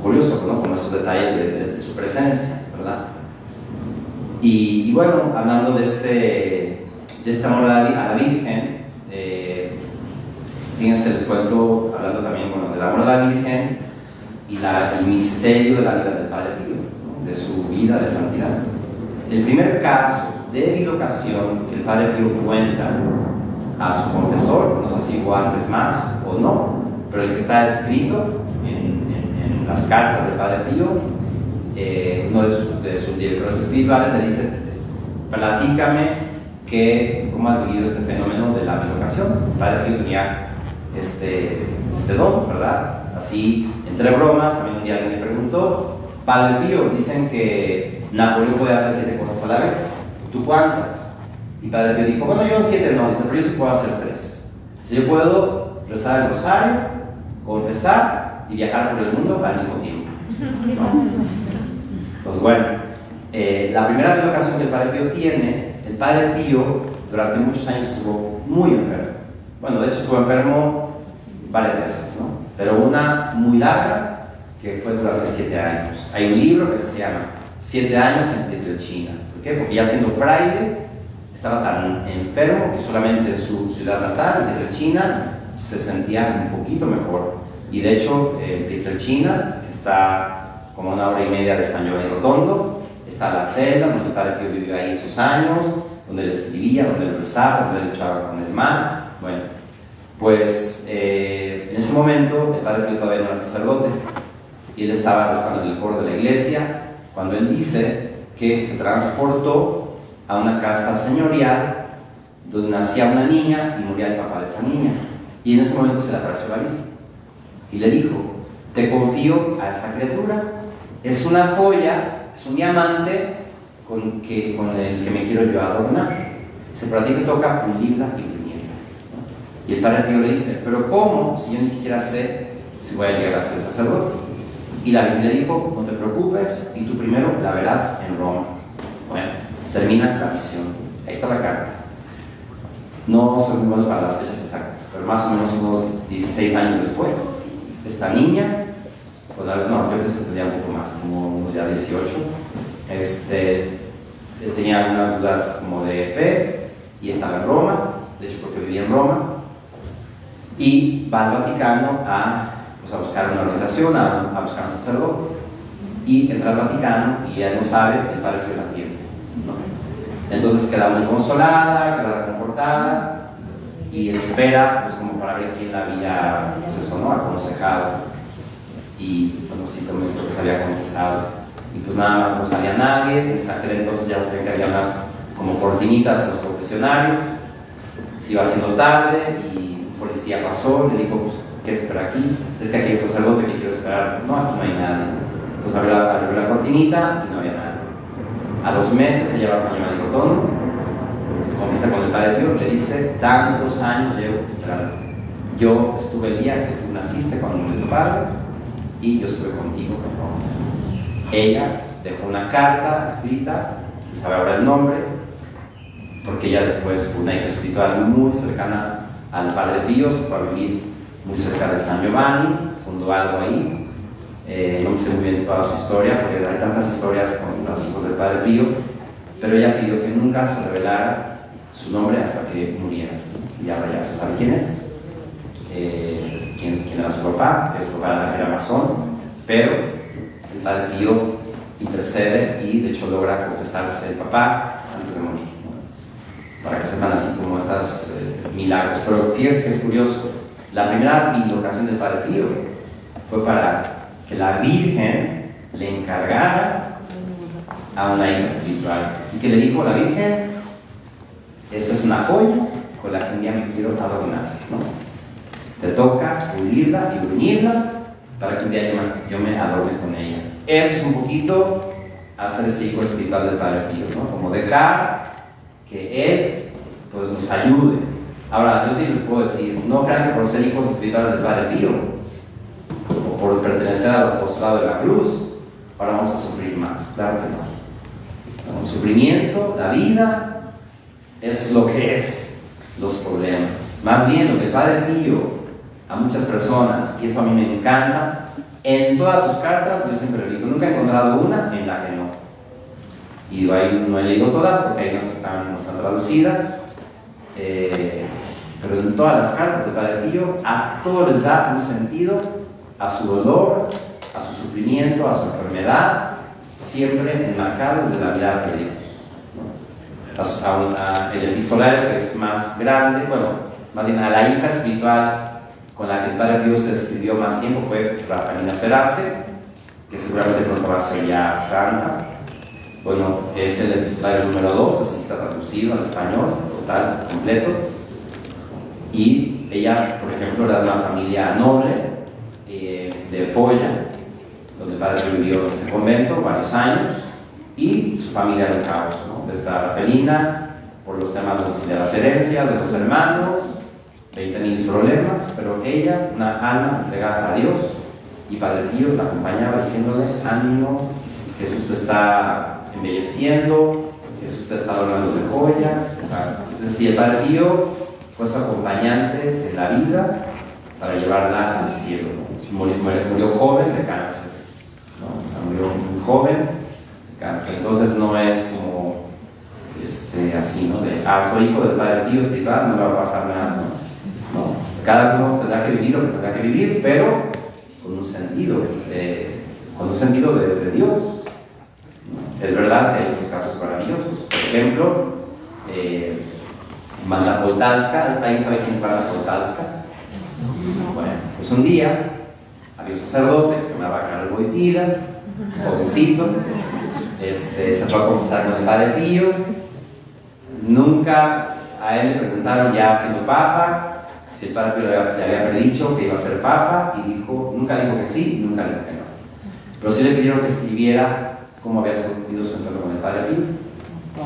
curioso, ¿no? Con estos detalles de su presencia, ¿verdad? Y bueno, hablando de este amor a la Virgen, fíjense, les cuento, hablando también, bueno, del amor a la Virgen y el misterio de la vida del Padre Pío, ¿no? De su vida de santidad. El primer caso de bilocación que el Padre Pío cuenta a su confesor, no sé si hubo antes más o no, pero el que está escrito en las cartas del Padre Pío, uno de sus directores espirituales le dice: platícame cómo has vivido este fenómeno de la bilocación. El Padre Pío tenía este don, ¿verdad? Así, entre bromas, también un día alguien le preguntó: Padre Pío, dicen que Napoleón puede hacer 7 cosas a la vez, ¿tú cuántas? Y Padre Pío dijo: bueno, yo 7 no, dice, pero yo sí puedo hacer 3. Si yo puedo rezar el rosario, confesar y viajar por el mundo al mismo tiempo, ¿no? Entonces, bueno, la primera bilocación que el Padre Pío tiene, el Padre Pío durante muchos años estuvo muy enfermo. Bueno, de hecho estuvo enfermo varias veces, ¿no? Pero una muy larga, que fue durante 7 años. Hay un libro que se llama 7 años en Pietrelcina. ¿Por qué? Porque ya siendo fraile, estaba tan enfermo que solamente en su ciudad natal, Pietrelcina, se sentía un poquito mejor. Y de hecho, Pietrelcina, que está como a 1 hora y media de San Giovanni Rotondo, está la celda donde el Padre Pío vivió ahí esos años, donde él escribía, donde él rezaba, donde él luchaba con el mal. Bueno, pues en ese momento el Padre Pío todavía no era sacerdote y él estaba rezando en el coro de la iglesia cuando él dice que se transportó a una casa señorial donde nacía una niña y moría el papá de esa niña, y en ese momento se le apareció la Virgen y le dijo: te confío a esta criatura, es una joya, es un diamante con el que me quiero yo adornar. Dice: pero a ti te toca pulirla y bruñirla, ¿no? Y el Padre Pío le dice: pero ¿cómo? Si yo ni siquiera sé si voy a llegar a ser sacerdote. Y la Virgen le dijo: no te preocupes, y tú primero la verás en Roma. Bueno, termina la visión. Ahí está la carta. No soy muy bueno para las fechas exactas, pero más o menos unos 16 años después, esta niña, no, yo pienso que tenía un poco más, como unos ya 18, tenía algunas dudas como de fe y estaba en Roma, de hecho porque vivía en Roma, y va al Vaticano a buscar una orientación, a buscar un sacerdote, y entra al Vaticano y ella no sabe, el Padre Pío la tiene, ¿no? Entonces queda muy consolada, queda reconfortada y espera, pues como para ver quién la había, pues eso, ¿no?, aconsejado, y bueno, sí, también creo que se había confesado, y pues nada más no salía nadie. En aquel entonces ya que había unas como cortinitas en los confesionarios, se iba haciendo tarde y un policía pasó, le dijo: pues ¿qué espera aquí? Es que aquí hay un sacerdote que quiero esperar. No, aquí no hay nadie. Pues abrió la cortinita y no había nadie. A los meses se lleva a San Giovanni Rotondo, se confiesa con el Padre Pío, le dice: tantos años llevo esperando. Yo estuve el día que tú naciste cuando murió tu padre y yo estuve contigo en Roma. Ella dejó una carta escrita, se sabe ahora el nombre, porque ella después fue una hija espiritual muy cercana al Padre Pío, se fue a vivir muy cerca de San Giovanni, fundó algo ahí. No me sé muy bien toda su historia, porque hay tantas historias con los hijos del Padre Pío, pero ella pidió que nunca se revelara su nombre hasta que muriera. Y ahora ya se sabe quién es, quién era su papá, que su papá era masón, pero el Padre Pío intercede y de hecho logra confesarse el papá antes de morir, ¿no?, para que sepan así como estos milagros. Pero fíjense que es curioso, la primera bilocación del Padre Pío fue para que la Virgen le encargara a una hija espiritual y que le dijo a la Virgen: esta es una joya con la que un día me quiero adornar, ¿no? Te toca pulirla y bruñirla para que un día yo me adorne con ella. Eso es un poquito hacer ese hijo espiritual del Padre Pío, ¿no? Como dejar que Él pues nos ayude. Ahora, yo sí les puedo decir, no crean que por ser hijos espirituales del Padre Pío o por pertenecer al apostolado de la cruz, ahora vamos a sufrir más. Claro que no. El sufrimiento, la vida, es lo que es los problemas. Más bien lo que el Padre Pío a muchas personas, y eso a mí me encanta, en todas sus cartas yo siempre he visto, nunca he encontrado una en la que no. Y ahí no he leído todas porque hay unas que no están traducidas, pero en todas las cartas del Padre Pío a todo les da un sentido a su dolor, a su sufrimiento, a su enfermedad, siempre enmarcado desde la mirada de Dios, ¿no? El epistolario, que es más grande, bueno, más bien a la hija espiritual con la que el Padre Pío se escribió más tiempo, fue Rafaelina Serace, que seguramente pronto va a ser ya santa. Bueno, es el epistolario número 2, así está traducido al español, total, completo. Y ella, por ejemplo, era de una familia noble de Folla, donde el Padre Pío vivió en ese convento varios años, y su familia era un caos, ¿no? Esta Rafaelina, por los temas de las herencias de los hermanos, 20.000 problemas, pero ella, una alma entregada a Dios, y Padre Pío la acompañaba diciéndole: ánimo, Jesús te está embelleciendo, Jesús te está adornando de joyas. Es decir, el Padre Pío fue su acompañante en la vida para llevarla al cielo. Murió joven de cáncer, ¿no? O sea, murió muy joven de cáncer. Entonces no es como así, ¿no? Soy hijo del Padre Pío espiritual, no me va a pasar nada, ¿no? No. Cada uno tendrá que vivir lo que tendrá que vivir, pero con un sentido desde Dios. Es verdad que hay otros casos maravillosos. Por ejemplo, Wanda Poltalska. ¿Alguien sabe quién es Wanda Poltalska? Bueno, pues un día había un sacerdote que se llamaba Karol Wojtyla, jovencito, se fue a conversar con el Padre Pío. Nunca a él le preguntaron, ya siendo papa, si el Padre Pío le había predicho que iba a ser papa, y nunca dijo que sí, nunca dijo que no. Pero sí le pidieron que escribiera cómo había sido su encuentro con el Padre Pío.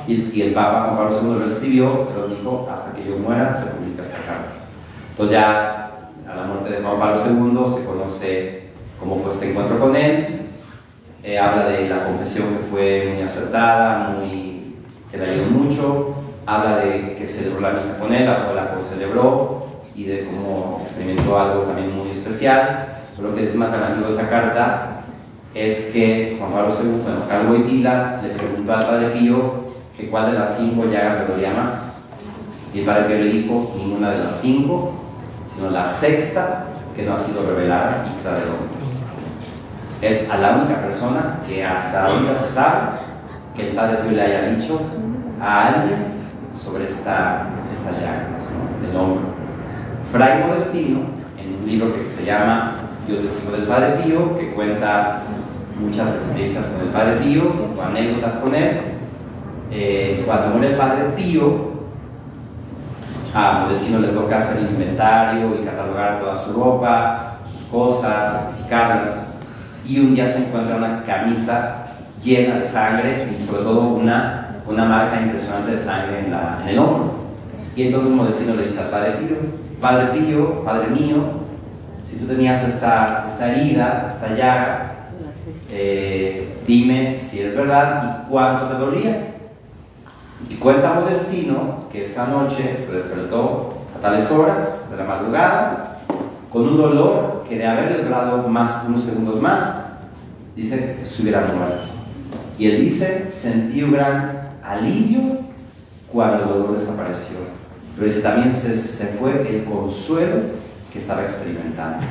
Y el Papa Juan Pablo II lo escribió, pero dijo, hasta que yo muera se publica esta carta. Entonces ya a la muerte de Juan Pablo II se conoce cómo fue este encuentro con él. Habla de la confesión que fue muy acertada, que le ayudó mucho. Habla de que celebró la misa con él, o la celebró, y de cómo experimentó algo también muy especial. Pero lo que es más llamativo de esa carta es que Juan Pablo II, Karol Wojtyla, le preguntó al Padre Pío que cuál de las 5 llagas le dolía más. Y el Padre Pío le dijo, ninguna de las 5, sino la 6ª que no ha sido revelada y clara del hombre. Es a la única persona que hasta ahorita se sabe que el Padre Pío le haya dicho a alguien sobre esta llaga, ¿no? Del hombro. Fray Modestino, en un libro que se llama Yo testigo del Padre Pío, que cuenta muchas experiencias con el Padre Pío, o anécdotas con él. Cuando muere el Padre Pío, a Modestino le toca hacer el inventario y catalogar toda su ropa, sus cosas, certificarlas, y un día se encuentra una camisa llena de sangre y sobre todo una marca impresionante de sangre en el hombro. Y entonces Modestino le dice al Padre Pío, Padre mío, si tú tenías esta herida, esta llaga, dime si es verdad y cuánto te dolía. Y cuenta Modestino que esa noche se despertó a tales horas de la madrugada con un dolor que de haberle durado unos segundos más, dice que se hubiera muerto. Y él dice, sentí un gran alivio cuando el dolor desapareció. Pero dice, también se fue el consuelo que estaba experimentando.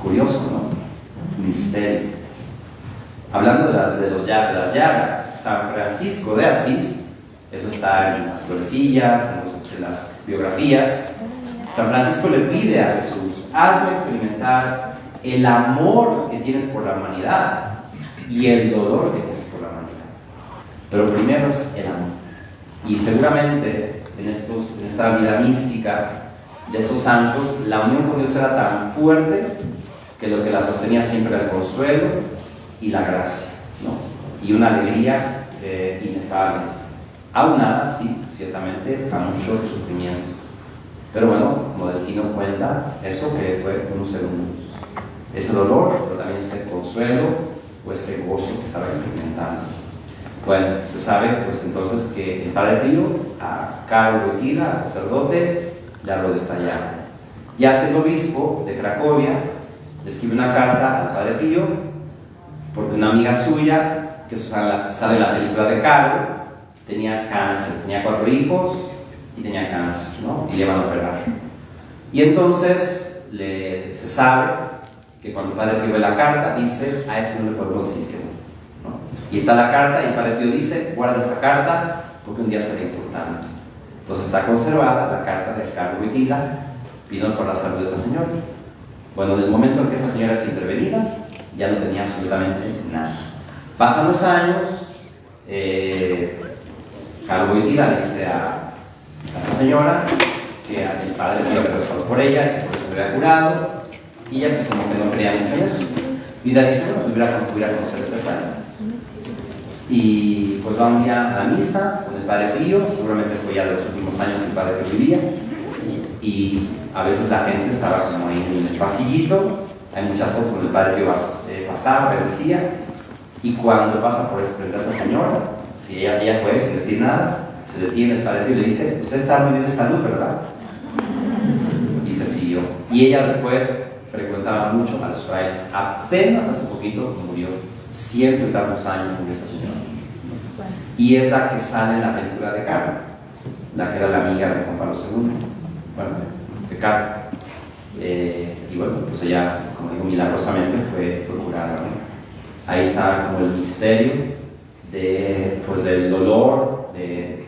Curioso, ¿no? Misterio. Hablando de las llagas, San Francisco de Asís, eso está en las florecillas, en las biografías. San Francisco le pide a Jesús, hazme experimentar el amor que tienes por la humanidad y el dolor que tienes por la humanidad. Pero primero es el amor. Y seguramente en esta vida mística de estos santos, la unión con Dios era tan fuerte que lo que la sostenía siempre era el consuelo y la gracia, ¿no? Y una alegría inefable, aunada, sí, ciertamente, a mucho sufrimiento. Pero bueno, Modestino cuenta eso que fue unos segundos. Ese dolor, pero también ese consuelo o ese gozo que estaba experimentando. Bueno, se sabe pues entonces que el Padre Pío a Karol Wojtyla, al sacerdote, le habló de esta llaga. Ya siendo obispo de Cracovia, le escribe una carta al Padre Pío porque una amiga suya, que sale en la película de Karol, tenía cáncer, tenía 4 hijos y tenía cáncer, ¿no? Y le iban a operar. Y entonces se sabe que cuando el Padre Pío ve la carta, dice, a este no le podemos decir que no, ¿no? Y está la carta y el Padre Pío dice, guarda esta carta porque un día será importante. Entonces está conservada la carta de Karol Wojtyla, pidiendo por la salud de esta señora. Bueno, en el momento en que esta señora es intervenida, ya no tenía absolutamente nada. Pasan los años, Karol Wojtyla le dice a esta señora que el Padre Pío había rezado por ella, que por eso se había curado, y ella pues como que no creía mucho en eso. Y ella dice, bueno, tuviera que conocer este Padre. Y pues va un día a la misa con el Padre Pío, seguramente fue ya de los últimos años que el Padre Pío vivía, y a veces la gente estaba como ahí en el pasillito, hay muchas cosas donde el Padre Pío pasaba, bendecía, Y cuando pasa por frente a esta señora, si ella fue sin decir nada, se detiene el Padre Pío y le dice: usted está muy bien de salud, ¿verdad? Y se siguió. Y ella después frecuentaba mucho a los frailes. Apenas hace poquito murió, 100 y tantos años murió esa señora. Y es la que sale en la película de Carmen, la que era la amiga de Juan Pablo II, bueno, de Carmen. Y bueno, pues ella, como digo, milagrosamente fue curada, ¿no? Ahí está como el misterio pues del dolor, de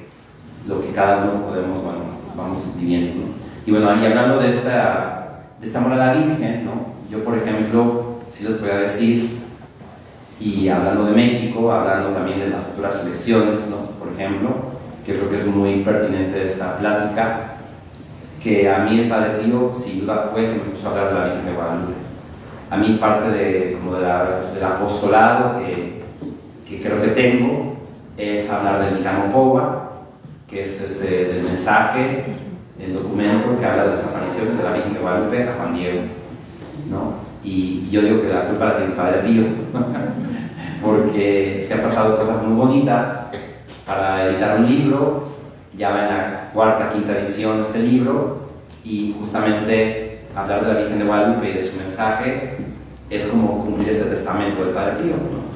lo que cada uno podemos, bueno, vamos viviendo, ¿no? Y bueno, y hablando de este amor a la Virgen, ¿no? Yo, por ejemplo, sí les voy a decir, y hablando de México, hablando también de las futuras elecciones, ¿no? Por ejemplo, que creo que es muy pertinente esta plática, que a mí el Padre Pío sin duda fue que me puso a hablar de la Virgen de Guadalupe. A mí parte del apostolado que creo que tengo es hablar del Nicano Pova, que es del mensaje, el documento que habla de las apariciones de la Virgen de Guadalupe a Juan Diego, ¿no? Y yo digo que la culpa la tiene el Padre Pío, porque se han pasado cosas muy bonitas para editar un libro, ya va en la 4ª, 5ª edición de ese libro, y justamente hablar de la Virgen de Guadalupe y de su mensaje es como cumplir este testamento del Padre Pío, ¿no?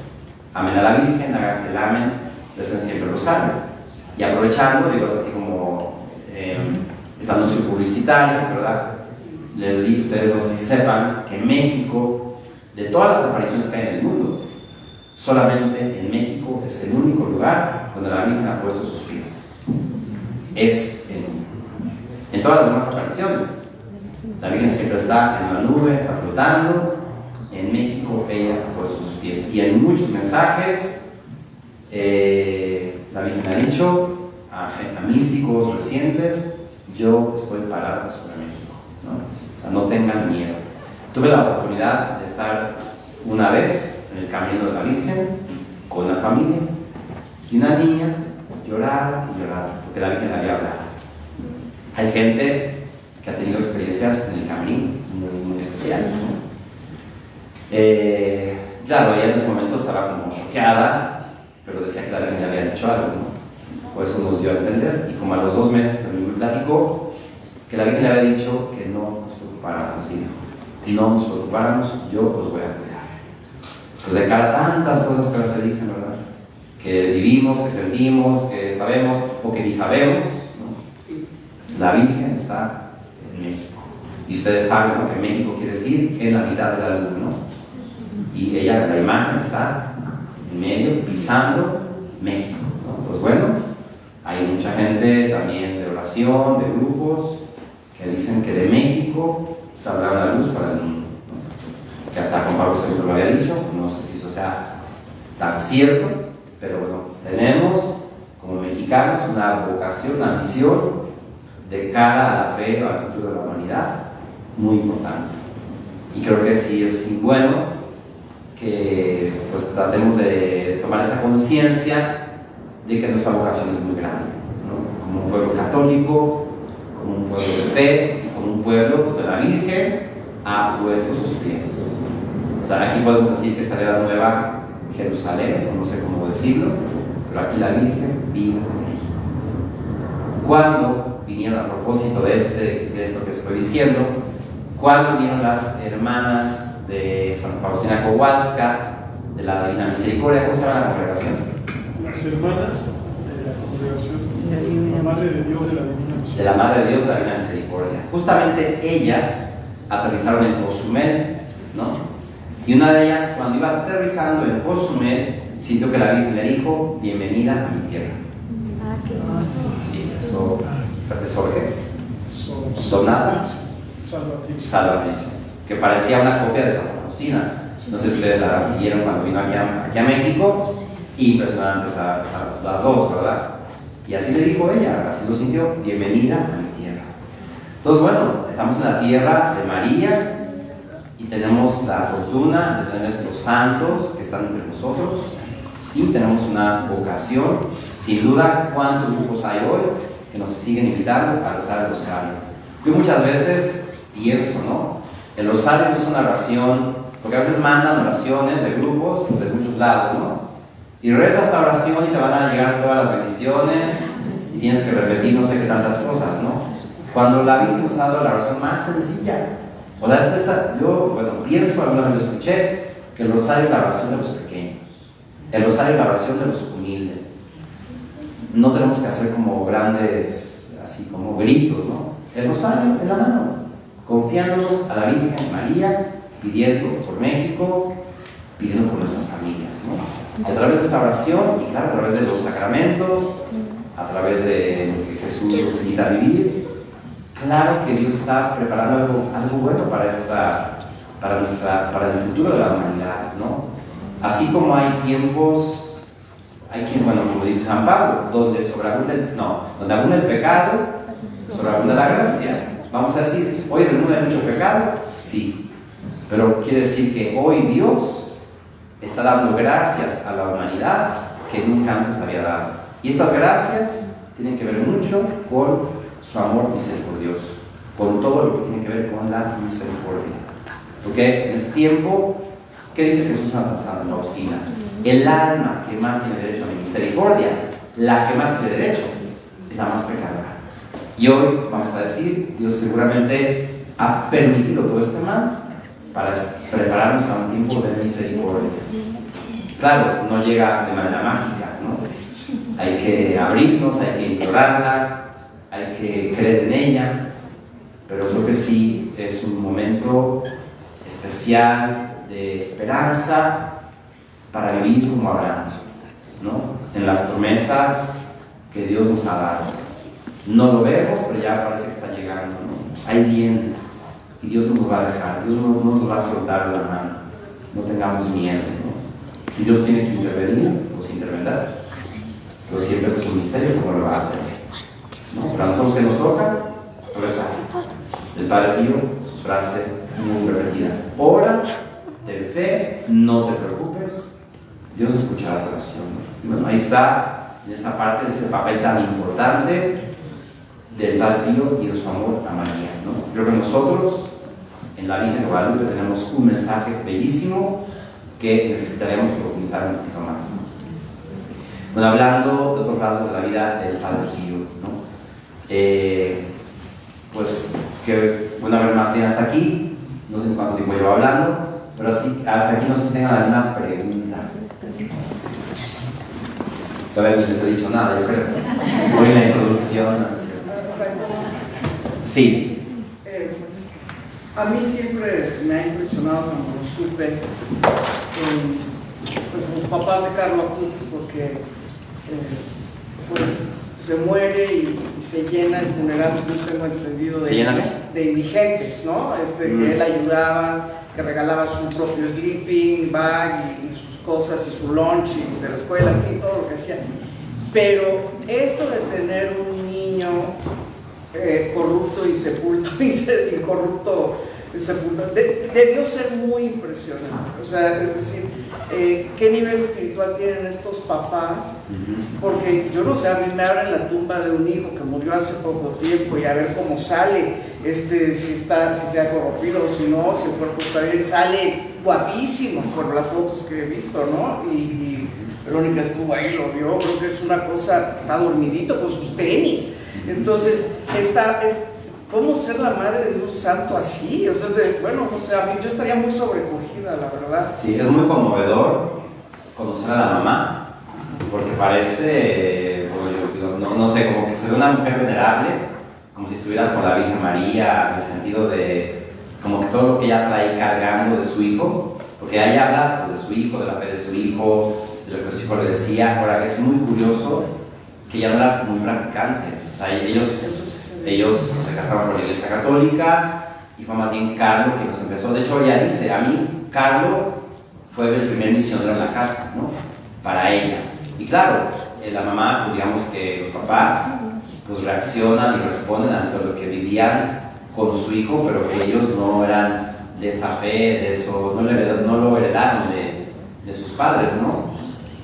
Amen a la Virgen, hagan el amén, recen siempre el rosario. Y aprovechando, digo, es así como este anuncio publicitario, ¿verdad? Les digo, ustedes no sé si sepan que en México, de todas las apariciones que hay en el mundo, solamente en México es el único lugar donde la Virgen ha puesto sus pies. Es el único. En todas las demás apariciones, la Virgen siempre está en una nube, está flotando. En México ella ha puesto sus pies. Y en muchos mensajes, la Virgen ha dicho a místicos recientes: yo estoy parada sobre México, ¿no? O sea, no tengan miedo. Tuve la oportunidad de estar una vez en el camino de la Virgen con una familia, y una niña lloraba y lloraba porque la Virgen le había hablado. Hay gente que ha tenido experiencias en el camino muy especiales, ¿no? Claro, ella en ese momento estaba como choqueada, pero decía que la Virgen le había dicho algo, ¿no? Por eso nos dio a entender. Y como a los 2 meses a mí me platicó que la Virgen le había dicho que no nos preocupáramos, ¿sí? No nos preocupáramos, yo los voy a cuidar. Pues de cara a tantas cosas que ahora se dicen, ¿verdad? Que vivimos, que sentimos, que sabemos o que ni sabemos, ¿no? La Virgen está en México. Y ustedes saben, ¿no?, que México quiere decir en la mitad de la luna, ¿no? Y ella, la imagen, está en medio, pisando México, ¿no? Pues bueno, hay mucha gente también de oración, de grupos, que dicen que de México saldrá la luz para el mundo, ¿no? Que hasta Juan Pablo II lo había dicho. No sé si eso sea tan cierto, pero bueno, tenemos como mexicanos una vocación, una misión de cara a la fe o al futuro de la humanidad muy importante. Y creo que sí es bueno que pues tratemos de tomar esa conciencia de que nuestra vocación es muy grande, ¿no? Como un pueblo católico, como un pueblo de fe, y como un pueblo donde la Virgen ha puesto sus pies. O sea, aquí podemos decir que esta era la nueva Jerusalén, no sé cómo decirlo, pero aquí la Virgen vino en México. ¿Cuándo vinieron, a propósito de esto que estoy diciendo, cuándo vinieron las hermanas de Santa Faustina Kowalska, de la Divina Misericordia? ¿Cómo se llama la congregación? Las hermanas de la congregación de la Madre de Dios de la Divina Misericordia. De la Madre de Dios de la Divina Misericordia. Justamente ellas aterrizaron en Cozumel, ¿no? Y una de ellas, cuando iba aterrizando en Cozumel, sintió que la Virgen le dijo: bienvenida a mi tierra. Sí, eso ¿qué? Donada Salvatriz, que parecía una copia de Santa Faustina. No sé si ustedes la vieron cuando vino aquí a México. Impresionantes las dos, ¿verdad? Y así le dijo ella, así lo sintió: bienvenida a mi tierra. Entonces, bueno, estamos en la tierra de María y tenemos la fortuna de tener nuestros santos que están entre nosotros, y tenemos una vocación. Sin duda, ¿cuántos grupos hay hoy que nos siguen invitando a rezar el rosario? Yo muchas veces pienso, ¿no? El rosario no es una oración Porque a veces mandan oraciones de grupos de muchos lados, ¿no? Y rezas esta oración y te van a llegar todas las bendiciones y tienes que repetir no sé qué tantas cosas, ¿no? Cuando la Virgen nos ha dado la oración más sencilla. O sea, yo, pienso, alguna vez lo escuché, que el rosario es la oración de los pequeños. El rosario es la oración de los humildes. No tenemos que hacer como grandes, así como gritos, ¿no? El rosario en la mano, confiándonos a la Virgen María, pidiendo por México, pidiendo por nuestras familias, ¿no? A través de esta oración, y claro, a través de los sacramentos, a través de lo que Jesús nos invita a vivir, claro que Dios está preparando algo bueno para el futuro de la humanidad, ¿no? Así como hay tiempos, hay quien, como dice San Pablo, donde abunda el pecado, sobreabunda la gracia. Vamos a decir, hoy en el mundo hay mucho pecado, sí, pero quiere decir que hoy Dios está dando gracias a la humanidad que nunca antes había dado. Y estas gracias tienen que ver mucho con su amor misericordioso, con todo lo que tiene que ver con la misericordia. Porque en este tiempo, ¿qué dice Jesús Santa Faustina? El alma que más tiene derecho a la misericordia, la que más tiene derecho, es la más pecadora. Y hoy, vamos a decir, Dios seguramente ha permitido todo este mal para prepararnos a un tiempo de misericordia. Claro, no llega de manera mágica, ¿no? Hay que abrirnos, hay que implorarla, hay que creer en ella, pero creo que sí es un momento especial de esperanza para vivir como Abraham, ¿no? En las promesas que Dios nos ha dado. No lo vemos, pero ya parece que está llegando, ¿no? Ahí viene, y Dios no nos va a dejar, Dios no nos va a soltar la mano, no tengamos miedo, ¿no? Si Dios tiene que intervenir, pues intervendrá, pero siempre es un misterio cómo lo va a hacer, ¿no? Para nosotros que nos toca, rezar. El Padre Pío, su frase muy repetida: ora, ten fe, no te preocupes, Dios escuchará tu oración, ¿no? Y bueno, ahí está, en esa parte, ese papel tan importante del Padre Pío y de su amor a María, ¿no? Creo que nosotros, en la Virgen de Guadalupe, tenemos un mensaje bellísimo que necesitaremos profundizar un poquito más, ¿no? Bueno, hablando de otros rasgos de la vida del Padre Pío, ¿no? Pues que bueno haber más bien hasta aquí, no sé cuánto tiempo llevo hablando, pero hasta aquí no sé si tengan alguna pregunta. Todavía no les he dicho nada, yo creo. Voy en la introducción, ¿no? Sí. A mí siempre me ha impresionado cuando lo supe pues los papás de Carlo Acutis, porque pues se muere y se llena el funeral, si no tengo entendido, de indigentes, ¿no? Que él ayudaba, que regalaba su propio sleeping bag y sus cosas y su lunch y de la escuela, en fin, todo lo que hacía. Pero esto de tener un niño corrupto y sepulto, incorrupto y sepulto, debió ser muy impresionante. O sea, es decir, ¿qué nivel espiritual tienen estos papás? Porque yo no sé, a mí me abren la tumba de un hijo que murió hace poco tiempo y a ver cómo sale, si se ha corrompido o si no, si el cuerpo está bien, sale guapísimo por las fotos que he visto, ¿no? Y Verónica estuvo ahí, lo vio, creo que es una cosa, está dormidito con sus tenis. Entonces, ¿cómo ser la madre de un santo así? O sea, a mí yo estaría muy sobrecogida, la verdad. Sí, es muy conmovedor conocer a la mamá, porque parece, no sé, como que se ve una mujer venerable, como si estuvieras con la Virgen María, en el sentido de, como que todo lo que ella trae cargando de su hijo, porque ahí habla pues, de su hijo, de la fe de su hijo, de lo que su hijo le decía. Ahora, es muy curioso que ella no era muy practicante, o sea, ellos se casaron con la Iglesia Católica y fue más bien Carlo que los empezó. De hecho, ella dice, a mí Carlo fue el primer misionero en la casa, ¿no? Para ella. Y claro, la mamá, pues digamos que los papás pues reaccionan y responden a todo lo que vivían con su hijo, pero que ellos no eran de esa fe, de eso, no lo heredaron de sus padres, ¿no?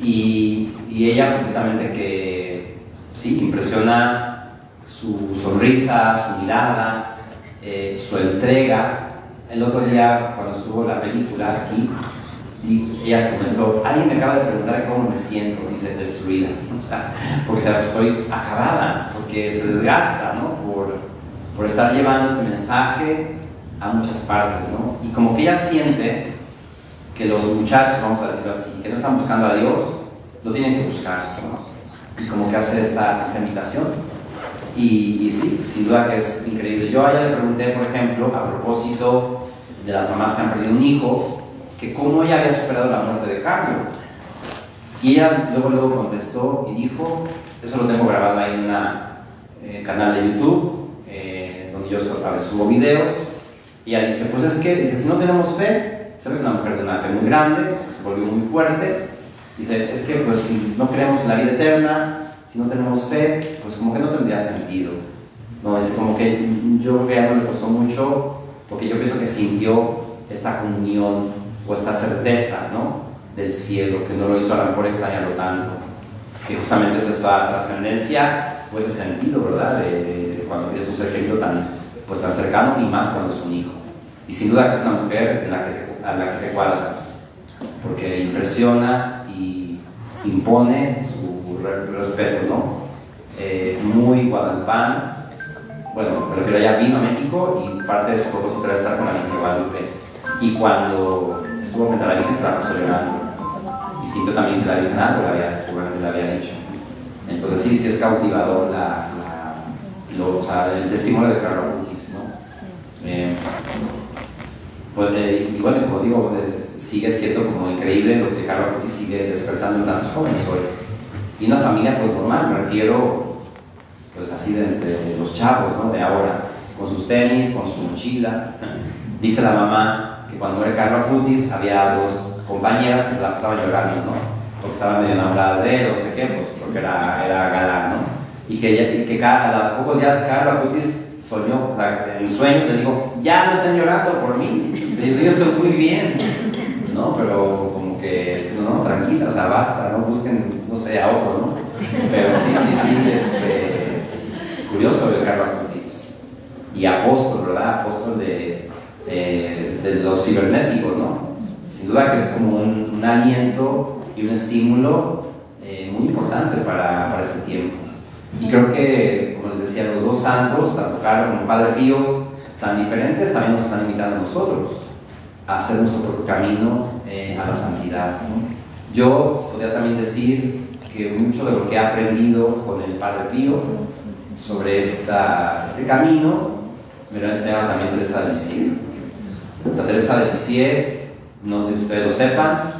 Y ella pues ciertamente que sí, impresiona su sonrisa, su mirada, su entrega, el otro día, cuando estuvo la película aquí, y ella comentó, alguien me acaba de preguntar cómo me siento, dice, destruida, o sea, porque estoy acabada, porque se desgasta, ¿no? Por estar llevando este mensaje a muchas partes, ¿no? Y como que ella siente que los muchachos, vamos a decirlo así, que no están buscando a Dios, lo tienen que buscar, ¿no? Y como que hace esta invitación. Y sí, sin duda que es increíble. Yo a ella le pregunté, por ejemplo, a propósito de las mamás que han perdido un hijo, que cómo ella había superado la muerte de Carlos. Y ella luego contestó y dijo, eso lo tengo grabado ahí en un canal de YouTube, donde yo a veces subo videos, y ella dice, pues es que, dice, si no tenemos fe, se ve que es una mujer de una fe muy grande, que se volvió muy fuerte, dice, es que pues si no creemos en la vida eterna, si no tenemos fe, pues como que no tendría sentido. No, dice, como que yo creo que a ella no le costó mucho, porque yo pienso que sintió esta comunión o esta certeza, ¿no?, del cielo, que no lo hizo a lo mejor extrañarlo tanto, que justamente es esa trascendencia o ese sentido, ¿verdad?, de cuando es un ser querido tan cercano, y más cuando es un hijo. Y sin duda que es una mujer a la que te cuadras, porque impresiona y impone su respeto, ¿no? Muy guadalupana. Bueno, me refiero, ella vino a México y parte de su propósito era estar con la Virgen de Guadalupe. Y cuando estuvo frente a la Virgen se la pasó llorando. Y sintió también que la Virgen algo seguramente le había dicho. Entonces sí es cautivador el testimonio de Carlo Acutis, ¿no? Y bueno, como digo, sigue siendo como increíble lo que Carlo Acutis sigue despertando en tantos jóvenes hoy. Y una familia pues normal, me refiero pues así de los chavos, ¿no?, de ahora, con sus tenis, con su mochila. Dice la mamá que cuando muere Carlo Acutis había dos compañeras que se la pasaban llorando, ¿no?, porque estaban medio enamoradas de él, o sé qué, pues porque era galán, ¿no? Y que a los pocos días Carlo Acutis soñó, o sea, en sueños les dijo, ya no estén llorando por mí, yo estoy muy bien, ¿no? Pero como que diciendo, no, tranquila, o sea, basta, no busquen, no sé, a otro, ¿no? Pero sí, curioso de Carlo Acutis. Y apóstol, ¿verdad? Apóstol de lo cibernético, ¿no? Sin duda que es como un aliento y un estímulo muy importante para este tiempo. Y creo que, como les decía, los dos santos, tanto Carlo como Padre Pío, tan diferentes, también nos están invitando a nosotros a hacer nuestro propio camino a la santidad, ¿no? Yo podría también decir que mucho de lo que he aprendido con el Padre Pío sobre este camino me lo ha enseñado también Teresa de Lisieux. O sea, Teresa de Lisieux, no sé si ustedes lo sepan,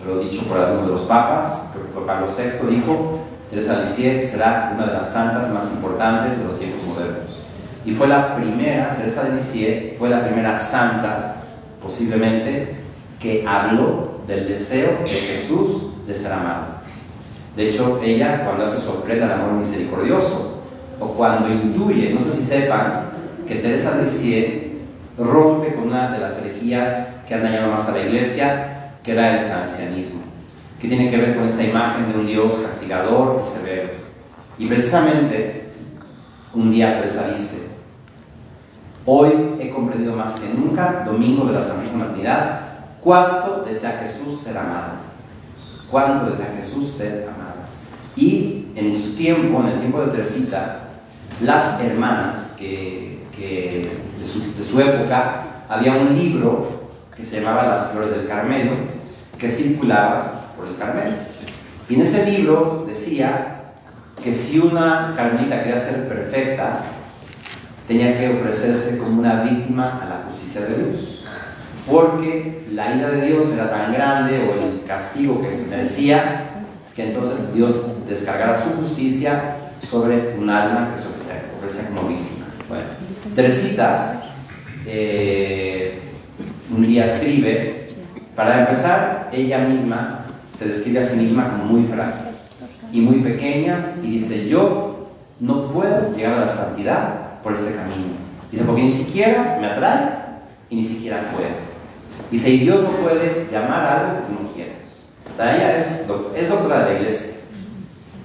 pero dicho por algunos de los papas, creo que fue Pablo VI, dijo: Teresa de Lisieux será una de las santas más importantes de los tiempos modernos. Y fue la primera, Teresa de Lisieux fue la primera santa, posiblemente, que habló del deseo de Jesús de ser amado. De hecho, ella, cuando hace su ofrenda al amor misericordioso, o cuando intuye, no sé si sepan, que Teresa de Lisieux rompe con una de las herejías que han dañado más a la iglesia, que era el ancianismo, que tiene que ver con esta imagen de un Dios castigador y severo. Y precisamente, un día Teresa dice: hoy he comprendido más que nunca, domingo de la Santísima Trinidad, cuánto desea Jesús ser amado. Cuánto desea Jesús ser amado. Y en su tiempo, en el tiempo de Teresita, las hermanas de su época, había un libro que se llamaba Las Flores del Carmelo, que circulaba por el Carmelo. Y en ese libro decía que si una carmelita quería ser perfecta, tenía que ofrecerse como una víctima a la justicia de Dios, porque la ira de Dios era tan grande, o el castigo que se merecía, que entonces Dios descargara su justicia sobre un alma que se ofrecía como víctima. Bueno, Teresita un día escribe, para empezar, ella misma se describe a sí misma como muy frágil y muy pequeña, y dice: yo no puedo llegar a la santidad por este camino. Dice, porque ni siquiera me atrae y ni siquiera puedo. Dice, y Dios no puede llamar a algo que tú no quieres. O sea, ella es doctora de la iglesia.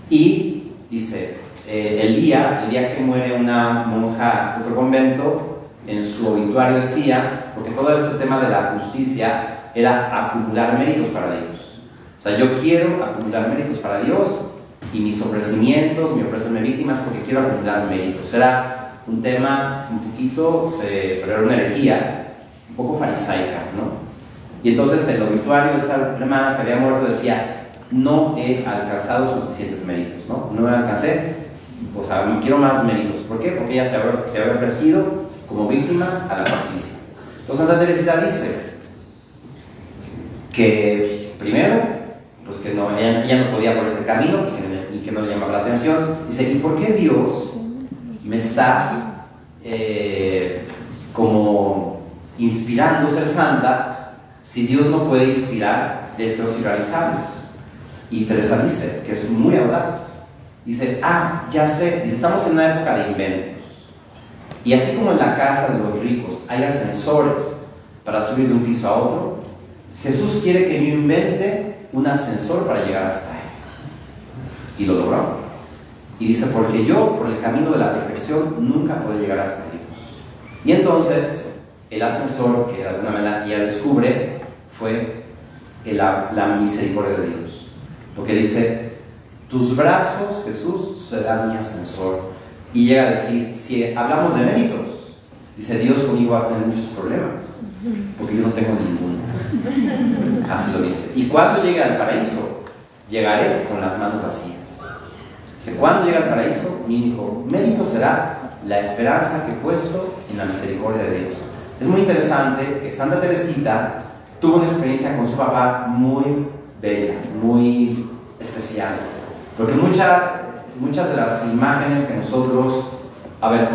Y dice, el día que muere una monja de otro convento, en su obituario decía, porque todo este tema de la justicia era acumular méritos para Dios. O sea, yo quiero acumular méritos para Dios y mis ofrecimientos, me ofrecenme víctimas porque quiero acumular méritos. Era un tema un poquito, pero era una herejía, un poco farisaica, ¿no? Y entonces el obituario de esta hermana que había muerto decía, no he alcanzado suficientes méritos, ¿no? No alcancé, o sea, quiero más méritos. ¿Por qué? Porque ella se había ofrecido como víctima a la justicia. Entonces Santa Teresita dice que primero, pues que no, ella no podía por este camino y que no le llamaba la atención. Dice, ¿y por qué Dios me está como inspirando a ser santa si Dios no puede inspirar deseos irrealizables? Y Teresa dice que es muy audaz. Dice, ya sé, estamos en una época de inventos. Y así como en la casa de los ricos hay ascensores para subir de un piso a otro, Jesús quiere que yo invente un ascensor para llegar hasta Él. Y lo logró. Y dice, porque yo, por el camino de la perfección, nunca puedo llegar hasta Dios. Y entonces, el ascensor que de alguna manera ella descubre fue la misericordia de Dios. Porque dice, tus brazos, Jesús, serán mi ascensor. Y llega a decir, si hablamos de méritos, dice, Dios conmigo va a tener muchos problemas, porque yo no tengo ninguno. Así lo dice. Y cuando llegue al paraíso, llegaré con las manos vacías. Dice, cuando llegue al paraíso, mi único mérito será la esperanza que he puesto en la misericordia de Dios. Es muy interesante que Santa Teresita tuvo una experiencia con su papá muy bella, muy especial, porque muchas de las imágenes que nosotros,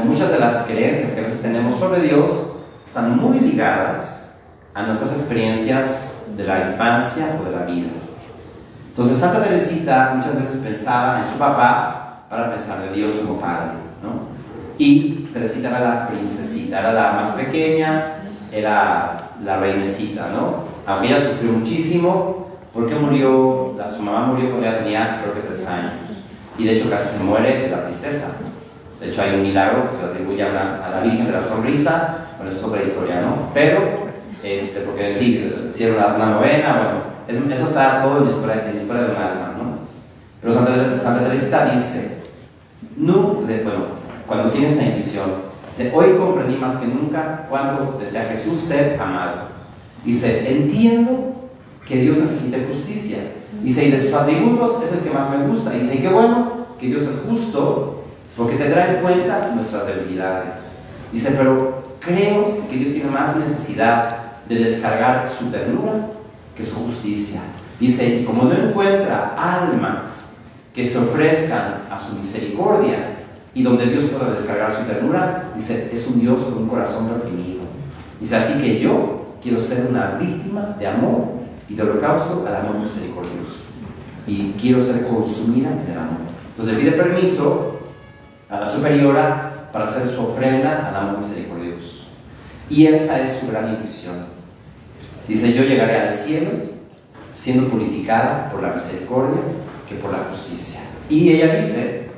muchas de las creencias que a veces tenemos sobre Dios están muy ligadas a nuestras experiencias de la infancia o de la vida. Entonces Santa Teresita muchas veces pensaba en su papá para pensar de Dios como padre, ¿no? Y Teresita era la princesita, era la más pequeña, era la reinecita, ¿no? Aunque ella sufrió muchísimo, porque su mamá murió cuando ella tenía creo que 3 años. Y de hecho casi se muere de la tristeza. De hecho hay un milagro que se le atribuye a la Virgen de la Sonrisa, bueno, eso es otra historia, ¿no? Pero, porque sí, hicieron una novena, bueno, eso está todo en la historia de un alma, ¿no? Pero Santa Teresita dice, cuando tiene esta intuición, dice, hoy comprendí más que nunca cuánto desea Jesús ser amado. Dice, entiendo que Dios necesita justicia. Dice, y de sus atributos es el que más me gusta. Dice, y qué bueno que Dios es justo, porque tendrá en cuenta nuestras debilidades. Dice, pero creo que Dios tiene más necesidad de descargar su ternura que su justicia. Dice, y como no encuentra almas que se ofrezcan a su misericordia y donde Dios pueda descargar su ternura, dice, es un Dios con un corazón reprimido. Dice, así que yo quiero ser una víctima de amor y de holocausto al amor misericordioso. Y quiero ser consumida en el amor. Entonces le pide permiso a la superiora para hacer su ofrenda al amor misericordioso. Y esa es su gran intuición. Dice, yo llegaré al cielo siendo purificada por la misericordia que por la justicia. Y ella dice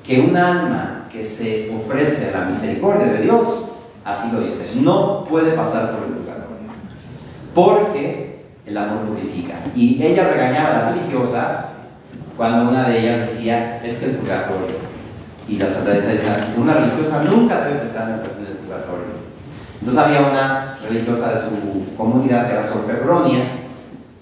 que un alma que se ofrece a la misericordia de Dios, así lo dice, no puede pasar por el purgatorio, porque el amor purifica. Y ella regañaba a las religiosas cuando una de ellas decía, es que el purgatorio. Y la Santa Teresa decía, una religiosa nunca debe pensar en el purgatorio. Entonces había una religiosa de su comunidad que era Sor Febronia,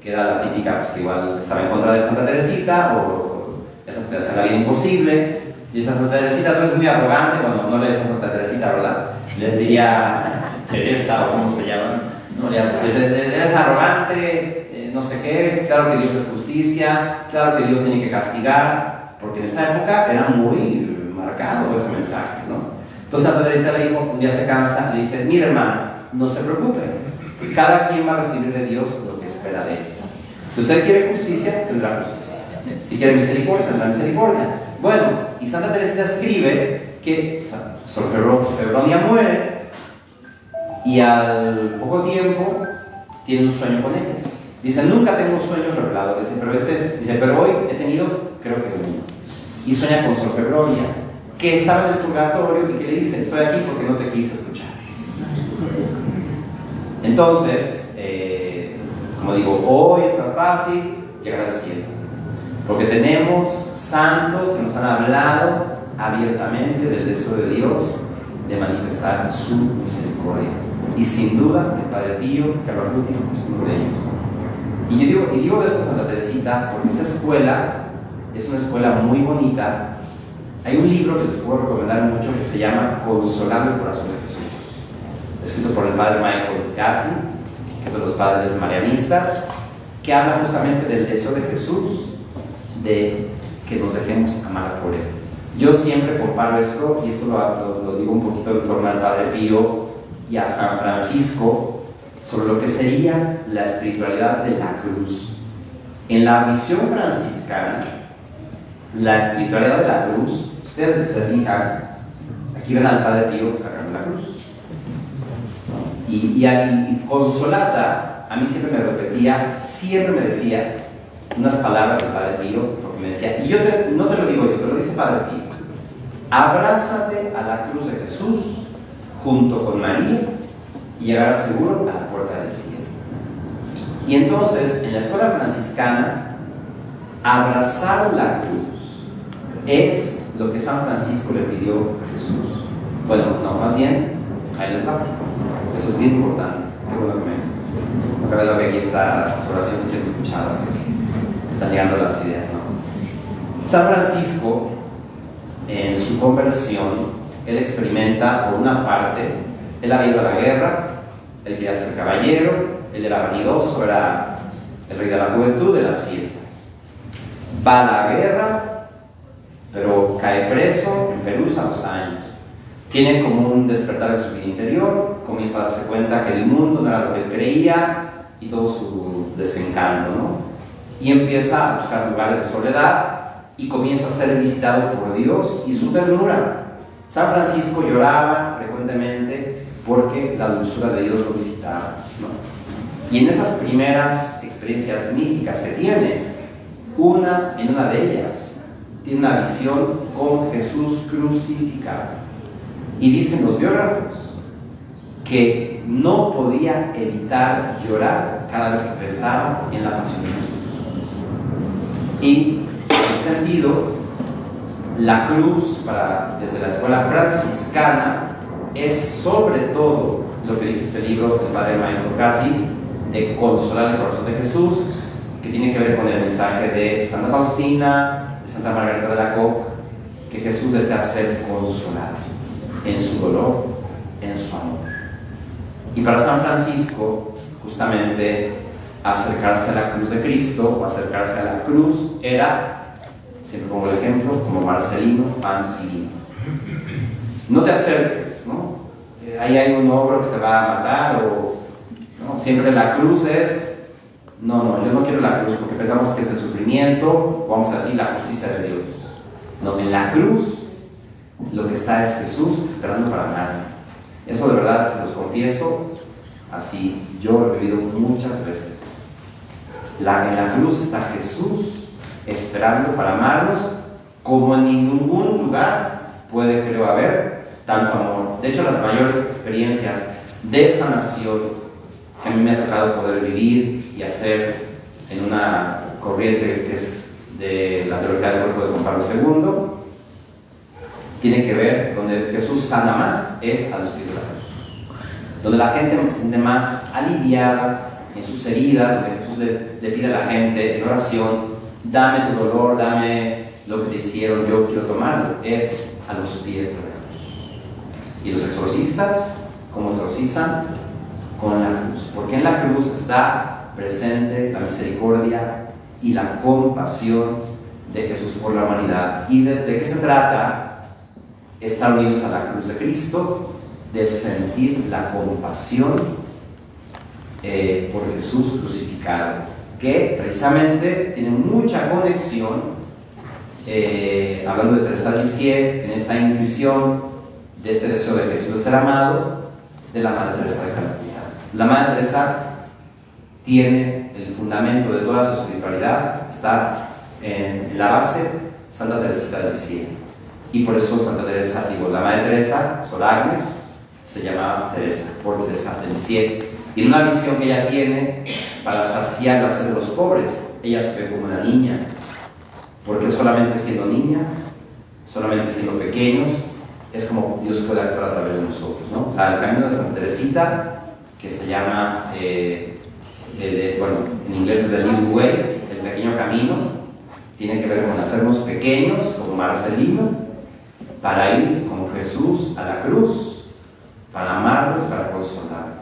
que era la típica, pues que igual estaba en contra de Santa Teresita, o esa te hace la vida imposible. Y esa Santa Teresita, tú eres muy arrogante, cuando no le des a Santa Teresita, ¿verdad? Le diría Teresa, o cómo se llama, ¿no? Eres arrogante, no sé qué, claro que Dios es justicia, claro que Dios tiene que castigar, porque en esa época era muy marcado ese mensaje, ¿no? Entonces Santa Teresa le dijo, un día se cansa, le dice, mira hermana, no se preocupe, cada quien va a recibir de Dios lo que espera de él. Si usted quiere justicia, tendrá justicia. Si quiere misericordia, tendrá misericordia. Bueno, y Santa Teresita escribe que Sor Febronia muere y al poco tiempo tiene un sueño con ella. Dice, nunca tengo sueños reveladores, pero hoy he tenido, creo que uno. Y sueña con Sor Febronia, que estaba en el purgatorio y que le dice, estoy aquí porque no te quise escuchar. Entonces, como digo, hoy es más fácil llegar al cielo, porque tenemos santos que nos han hablado abiertamente del deseo de Dios de manifestar su misericordia. Y sin duda, el Padre Pío Cavalcanti es uno de ellos. Y yo digo de esta Santa Teresita porque esta escuela es una escuela muy bonita. Hay un libro que les puedo recomendar mucho que se llama Consolando el Corazón de Jesús, escrito por el Padre Michael Gaffney, que es de los padres marianistas, que habla justamente del deseo de Jesús de que nos dejemos amar por Él. Yo siempre comparo esto, y esto lo digo un poquito en torno al Padre Pío y a San Francisco, sobre lo que sería la espiritualidad de la cruz. En la visión franciscana, la espiritualidad de la cruz, ustedes se fijan, aquí ven al Padre Pío cargando la cruz. Y Consolata, a mí siempre me repetía, siempre me decía unas palabras del Padre Pío, porque me decía, y no te lo digo yo, te lo dice Padre Pío: abrázate a la cruz de Jesús junto con María y llegarás seguro a la puerta del cielo. Y entonces, en la escuela franciscana, abrazar la cruz es lo que San Francisco le pidió a Jesús. Bueno, no, más bien, ahí les va. Eso es bien importante. Qué bueno que me veo que aquí está las oraciones siendo escuchadas, están llegando las ideas, ¿no? San Francisco, en su conversión, él experimenta, por una parte, él había ido a la guerra, él quería ser caballero, él era vanidoso, era el rey de la juventud, de las fiestas. Va a la guerra, pero cae preso en Pelusa a 2 años. Tiene como un despertar de su vida interior, comienza a darse cuenta que el mundo no era lo que él creía y todo su desencanto, ¿no? Y empieza a buscar lugares de soledad y comienza a ser visitado por Dios y su ternura. San Francisco lloraba frecuentemente porque la dulzura de Dios lo visitaba, ¿no? Y en esas primeras experiencias místicas que tiene, en una de ellas, tiene una visión con Jesús crucificado. Y dicen los biógrafos que no podía evitar llorar cada vez que pensaba en la pasión de Jesús. Y en ese sentido, la cruz, desde la escuela franciscana, es sobre todo lo que dice este libro del Padre Michael Gaffney, de consolar el corazón de Jesús, que tiene que ver con el mensaje de Santa Faustina, de Santa Margarita de Alacoque, que Jesús desea ser consolado en su dolor, en su amor. Y para San Francisco, justamente, acercarse a la cruz de Cristo o acercarse a la cruz era, siempre pongo el ejemplo, como Marcelino, pan y vino. No te acerques, ¿no? Ahí hay un ogro que te va a matar, ¿no? Siempre la cruz es, no, yo no quiero la cruz porque pensamos que es el sufrimiento, vamos a decir, la justicia de Dios. No, en la cruz lo que está es Jesús esperando para amarme. Eso de verdad, se los confieso, así yo lo he vivido muchas veces. En la cruz está Jesús esperando para amarnos, como en ningún lugar puede, creo, haber tanto amor. De hecho, las mayores experiencias de sanación que a mí me ha tocado poder vivir y hacer en una corriente que es de la teología del cuerpo de Juan Pablo II, tiene que ver, donde Jesús sana más, es a los pies de la cruz. Donde la gente se siente más aliviada en sus heridas, donde Jesús le pide a la gente en oración: dame tu dolor, dame lo que te hicieron, yo quiero tomarlo, es a los pies de la cruz. Y los exorcistas, ¿cómo exorcizan? Con la cruz, porque en la cruz está presente la misericordia y la compasión de Jesús por la humanidad. ¿Y de qué se trata? Estar unidos a la cruz de Cristo, de sentir la compasión por Jesús crucificado, que precisamente tiene mucha conexión, hablando de Teresa de Lisieux, en esta intuición de este deseo de Jesús de ser amado, de la Madre Teresa de Calcuta. La Madre Teresa tiene el fundamento de toda su espiritualidad, está en la base Santa Teresita de Lisieux. Y por eso Santa Teresa, la Madre Teresa, Sor Agnes, se llama Teresa, por Teresa de Lisieux. Y en una visión que ella tiene para saciar la sed de los pobres, ella se ve como una niña, porque solamente siendo niña, solamente siendo pequeños, es como Dios puede actuar a través de nosotros, ¿no? O sea, el camino de Santa Teresita, que se llama, bueno, en inglés es The Little Way, el pequeño camino, tiene que ver con hacernos pequeños, como Marcelino, para ir como Jesús a la cruz, para amarlo y para consolarlo.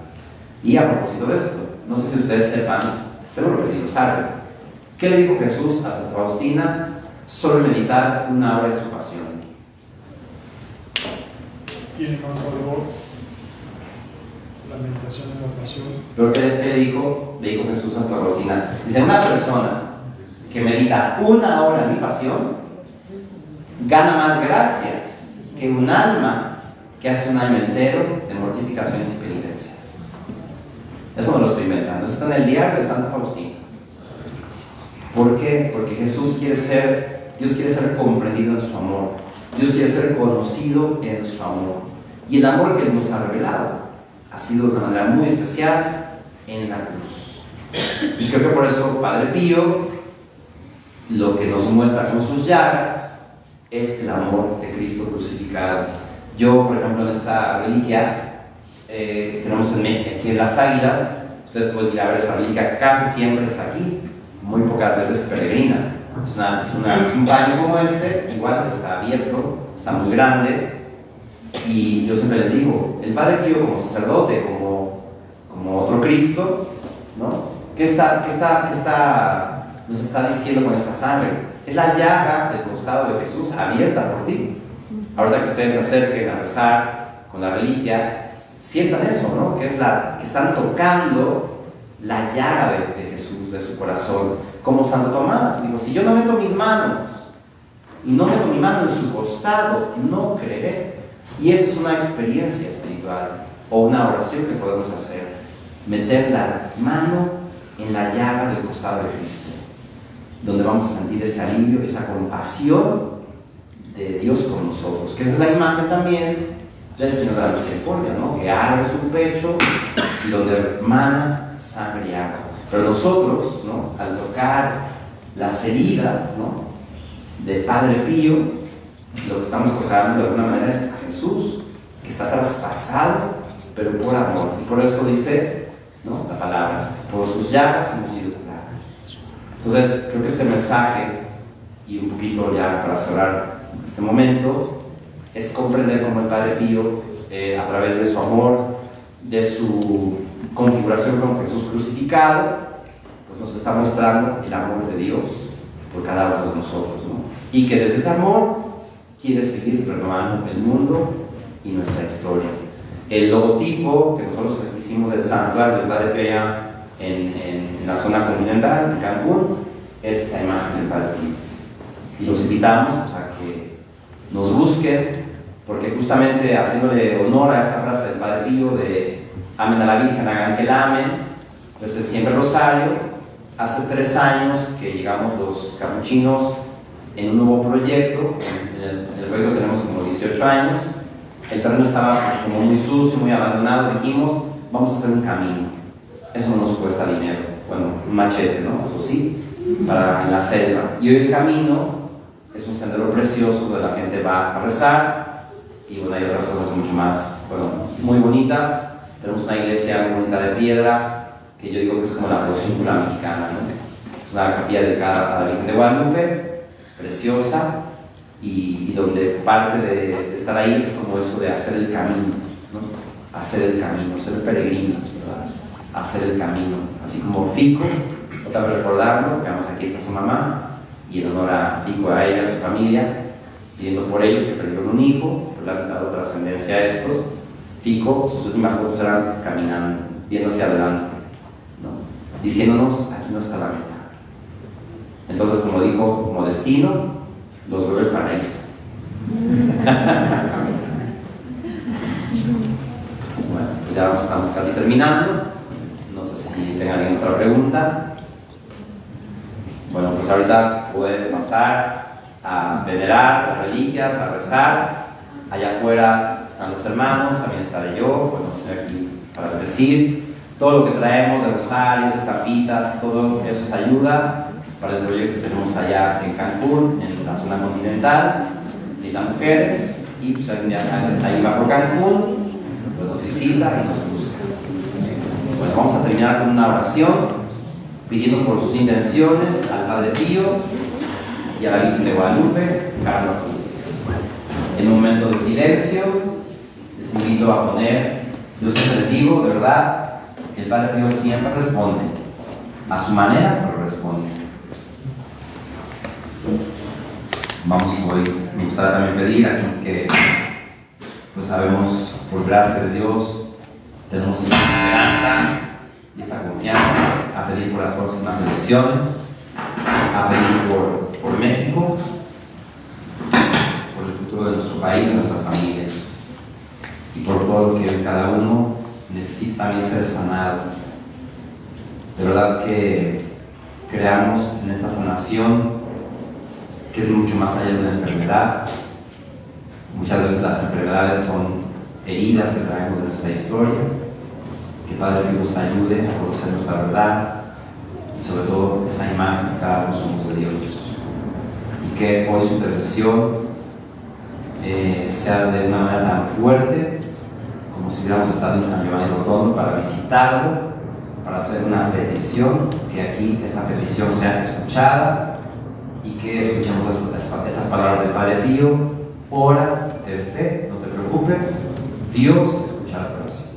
Y a propósito de esto, no sé si ustedes sepan, seguro que sí lo saben, ¿qué le dijo Jesús a Santa Faustina solo meditar una hora de su pasión? Tiene más valor la meditación en la pasión. Pero ¿qué le dijo Jesús a Santa Faustina? Dice, una persona que medita una hora en mi pasión gana más gracias que un alma que hace un año entero de mortificaciones y penitencias. Eso no lo estoy inventando, eso está en el diario de Santa Faustina. ¿Por qué? Porque Dios quiere ser comprendido en su amor. Dios quiere ser conocido en su amor. Y el amor que Él nos ha revelado ha sido de una manera muy especial en la cruz. Y creo que por eso Padre Pío lo que nos muestra con sus llagas es el amor de Cristo crucificado. Yo, por ejemplo, en esta reliquia tenemos aquí en Las Águilas, ustedes pueden ir a ver esa reliquia, casi siempre está aquí, muy pocas veces peregrina. Es un baño como este, igual está abierto, está muy grande, y yo siempre les digo, el Padre Pío como sacerdote, como otro Cristo, ¿no? ¿Qué nos está diciendo con esta sangre? Es la llaga del costado de Jesús abierta por ti. Ahorita que ustedes se acerquen a rezar con la reliquia, sientan eso, ¿no? Que están tocando la llaga de Jesús, de su corazón, como Santo Tomás. Digo, si yo no meto mis manos y no meto mi mano en su costado, no creeré. Y esa es una experiencia espiritual o una oración que podemos hacer, meter la mano en la llaga del costado de Cristo, donde vamos a sentir ese alivio, esa compasión de Dios con nosotros, que es la imagen también del Señor de la Misericordia, ¿no? Que abre su pecho y donde emana sangre y agua. Pero nosotros, ¿no? Al tocar las heridas, ¿no? de Padre Pío, lo que estamos tocando de alguna manera es a Jesús, que está traspasado, pero por amor. Y por eso dice, ¿no? la palabra, por sus llagas hemos sido curados. Entonces, creo que este mensaje, y un poquito ya para cerrar este momento, es comprender cómo el Padre Pío, a través de su amor, de su configuración con Jesús crucificado, pues nos está mostrando el amor de Dios por cada uno de nosotros, ¿no? Y que desde ese amor quiere seguir renovando el mundo y nuestra historia. El logotipo que nosotros hicimos del santuario del Padre Pío en la zona continental, en Cancún, es esta imagen del Padre Pío. Y los invitamos pues, a que nos busquen, porque justamente haciéndole honor a esta frase del Padre Pío de amen a la Virgen, hagan que la amen, pues es siempre rosario. Hace 3 años que llegamos los capuchinos en un nuevo proyecto. En el proyecto tenemos como 18 años. El terreno estaba pues, como muy sucio, muy abandonado. Dijimos, vamos a hacer un camino. Eso no nos cuesta dinero. Bueno, un machete, ¿no? Eso sí, para en la selva. Y hoy el camino es un sendero precioso donde la gente va a rezar. Y bueno, hay otras cosas mucho más, bueno, muy bonitas. Tenemos una iglesia muy bonita de piedra, que yo digo que es como la Porciúncula mexicana, ¿no? Es una capilla dedicada a la Virgen de Guadalupe, preciosa, y donde parte de estar ahí es como eso de hacer el camino, ¿no? Hacer el camino, ser peregrinos, ¿verdad? Hacer el camino, así como Fico, otra vez recordarlo, veamos aquí está su mamá, y en honor a Fico, a ella, a su familia, pidiendo por ellos que perdieron un hijo, pero le han dado trascendencia a esto. Fico, sus últimas fotos eran caminando, viendo hacia adelante, ¿no? Diciéndonos, aquí no está la meta. Entonces, como dijo Modestino, los veo el paraíso. Bueno, pues ya estamos casi terminando. No sé si tengan alguna otra pregunta. Bueno, pues ahorita pueden pasar a venerar las reliquias, a rezar. Allá afuera están los hermanos, también estaré yo, bueno, estoy aquí para decir. todo lo que traemos de rosarios, estampitas, todo eso es ayuda para el proyecto que tenemos allá en Cancún, en la zona continental, de las mujeres. Y pues algún día ahí va por Cancún, pues nos visita y nos busca. Bueno, vamos a terminar con una oración pidiendo por sus intenciones al Padre Pío y a la Virgen de Guadalupe, Carlos Cruz. En un momento de silencio, les invito a poner, yo siempre les digo, de verdad, el Padre Pío siempre responde, a su manera, pero responde. Vamos hoy, me gustaría también pedir aquí que, pues sabemos, por gracia de Dios, tenemos esta esperanza y esta confianza a pedir por las próximas elecciones, a pedir por México, por el futuro de nuestro país, de nuestras familias y por todo lo que cada uno necesita también ser sanado. De verdad que creamos en esta sanación que es mucho más allá de una enfermedad. Muchas veces las enfermedades son heridas que traemos de nuestra historia. Que Padre Dios nos ayude a conocer nuestra verdad y sobre todo esa imagen que cada uno somos de Dios. Y que hoy su intercesión sea de una manera tan fuerte como si hubiéramos estado en San Giovanni Rotondo para visitarlo, para hacer una petición, que aquí esta petición sea escuchada y que escuchemos estas palabras del Padre Pío: ora, ten fe, no te preocupes, Dios escuchará tu oración.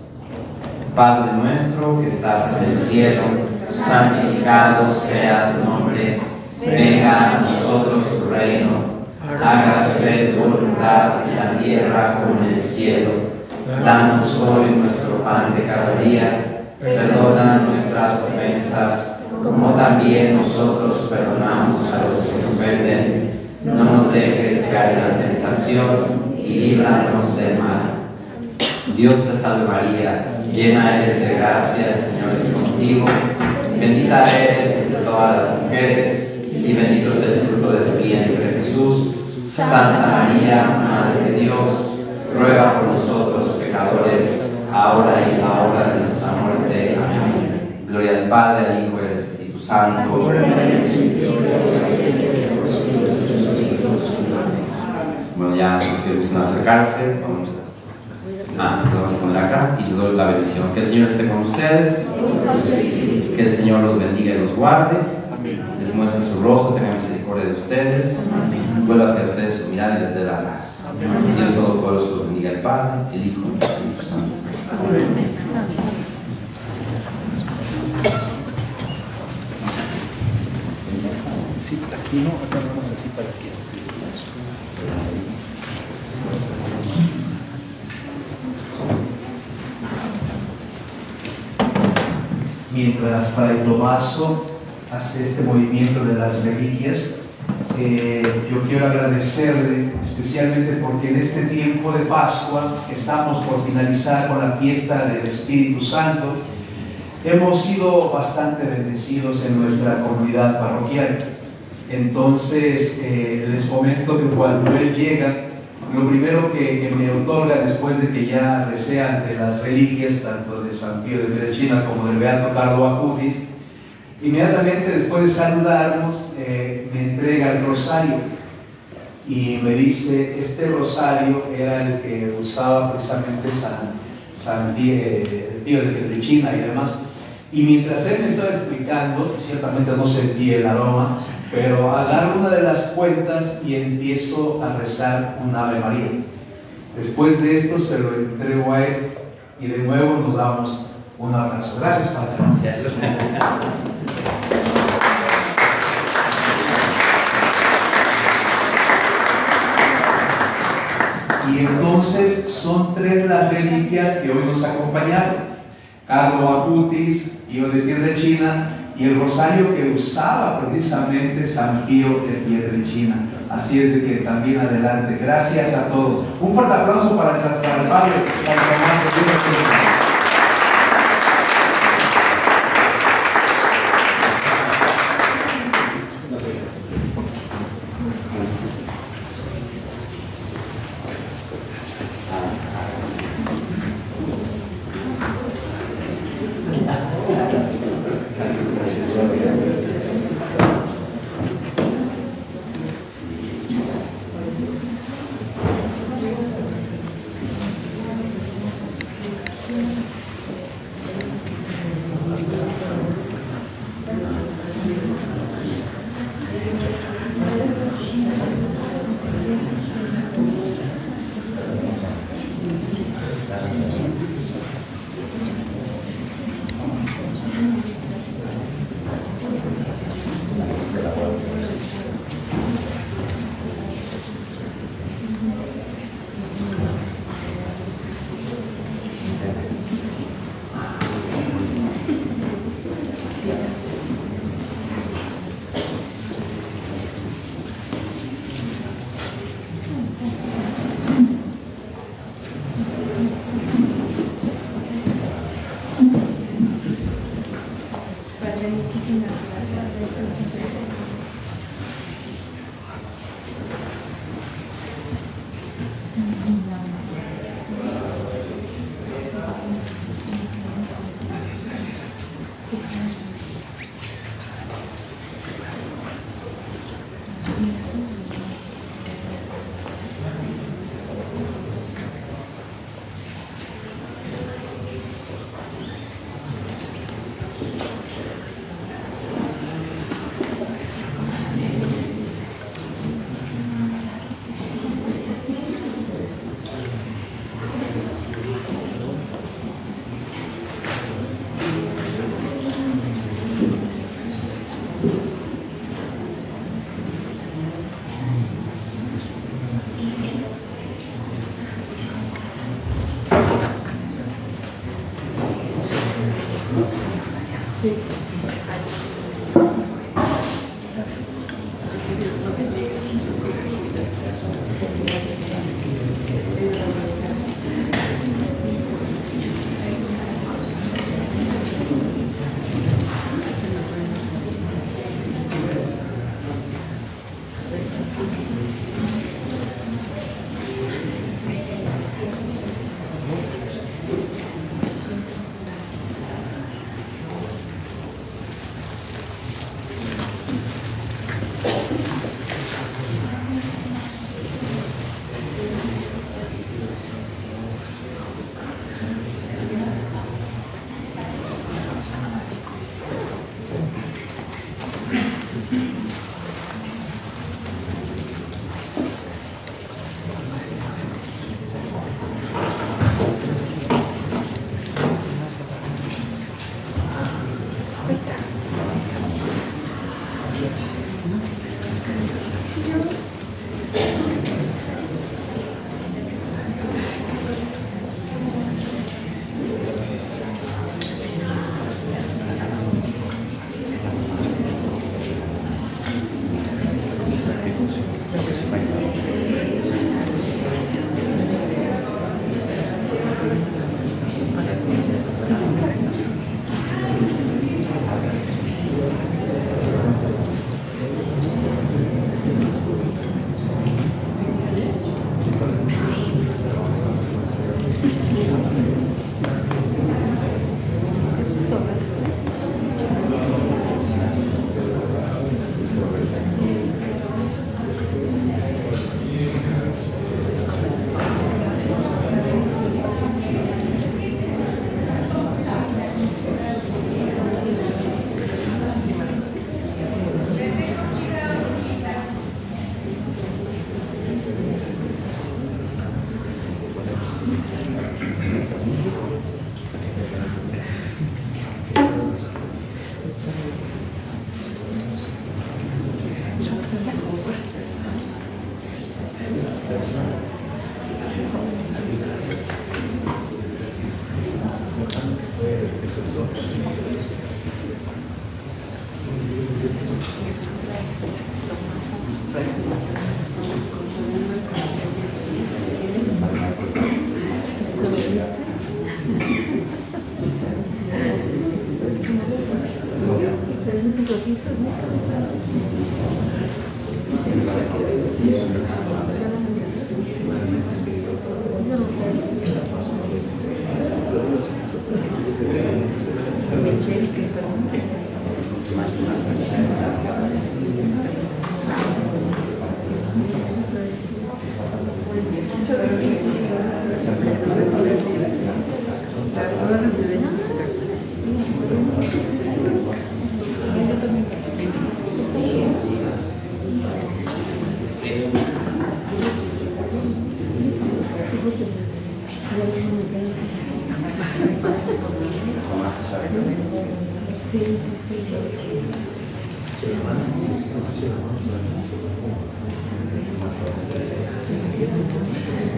Padre nuestro que estás en el cielo, santificado sea tu nombre, venga a nosotros tu reino, hágase tu voluntad en la tierra como en el cielo. Danos hoy nuestro pan de cada día, perdona nuestras ofensas, como también nosotros perdonamos a los que nos ofenden. No nos dejes caer en la tentación y líbranos del mal. Dios te salve María, llena eres de gracia, el Señor es contigo. Bendita eres entre todas las mujeres y bendito es el fruto de tu vientre Jesús. Santa María, Madre de Dios, ruega por nosotros pecadores, ahora y en la hora de nuestra muerte. Amén. Gloria al Padre, al Hijo y al Espíritu Santo. Bueno, ya los que gustan acercarse, vamos a poner acá y les doy la bendición. Que el Señor esté con ustedes, que el Señor los bendiga y los guarde, les muestre su rostro, tenga misericordia de ustedes, vuelva hacia ustedes su mirada y les dé la paz. Dios Todopoderoso los bendiga, el Padre, el Hijo y el Espíritu Santo. Amén. Sí, aquí no, hacemos así para que esté. Mientras Fray Tomaso hace este movimiento de las reliquias, yo quiero agradecerle especialmente porque en este tiempo de Pascua estamos por finalizar con la fiesta del Espíritu Santo. Hemos sido bastante bendecidos en nuestra comunidad parroquial. Entonces les comento que cuando él llega, lo primero que me otorga después de que ya recé ante las reliquias tanto de San Pío de Pietrelcina como del Beato Carlo Acutis, inmediatamente después de saludarnos me entrega el rosario y me dice: este rosario era el que usaba precisamente San Pío de Pietrelcina y demás. Y mientras él me estaba explicando, ciertamente no sentí el aroma, pero agarro una de las cuentas y empiezo a rezar un Ave María. Después de esto se lo entrego a él y de nuevo nos damos un abrazo. Gracias, Padre. Gracias. Y entonces son 3 las reliquias que hoy nos acompañaron: Carlo Acutis, Pío de Pietrelcina y el rosario que usaba precisamente San Pío de Pietrelcina. Así es de que también adelante. Gracias a todos. Un fuerte aplauso para el Padre. muchísimas gracias. Sí.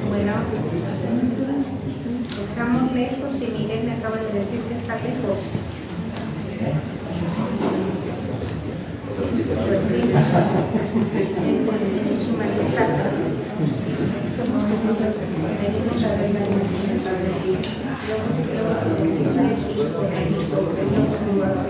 Bueno, estamos lejos y Miguel me acaba de decir que está lejos. Pues sí, en su majestad. Venimos a ver la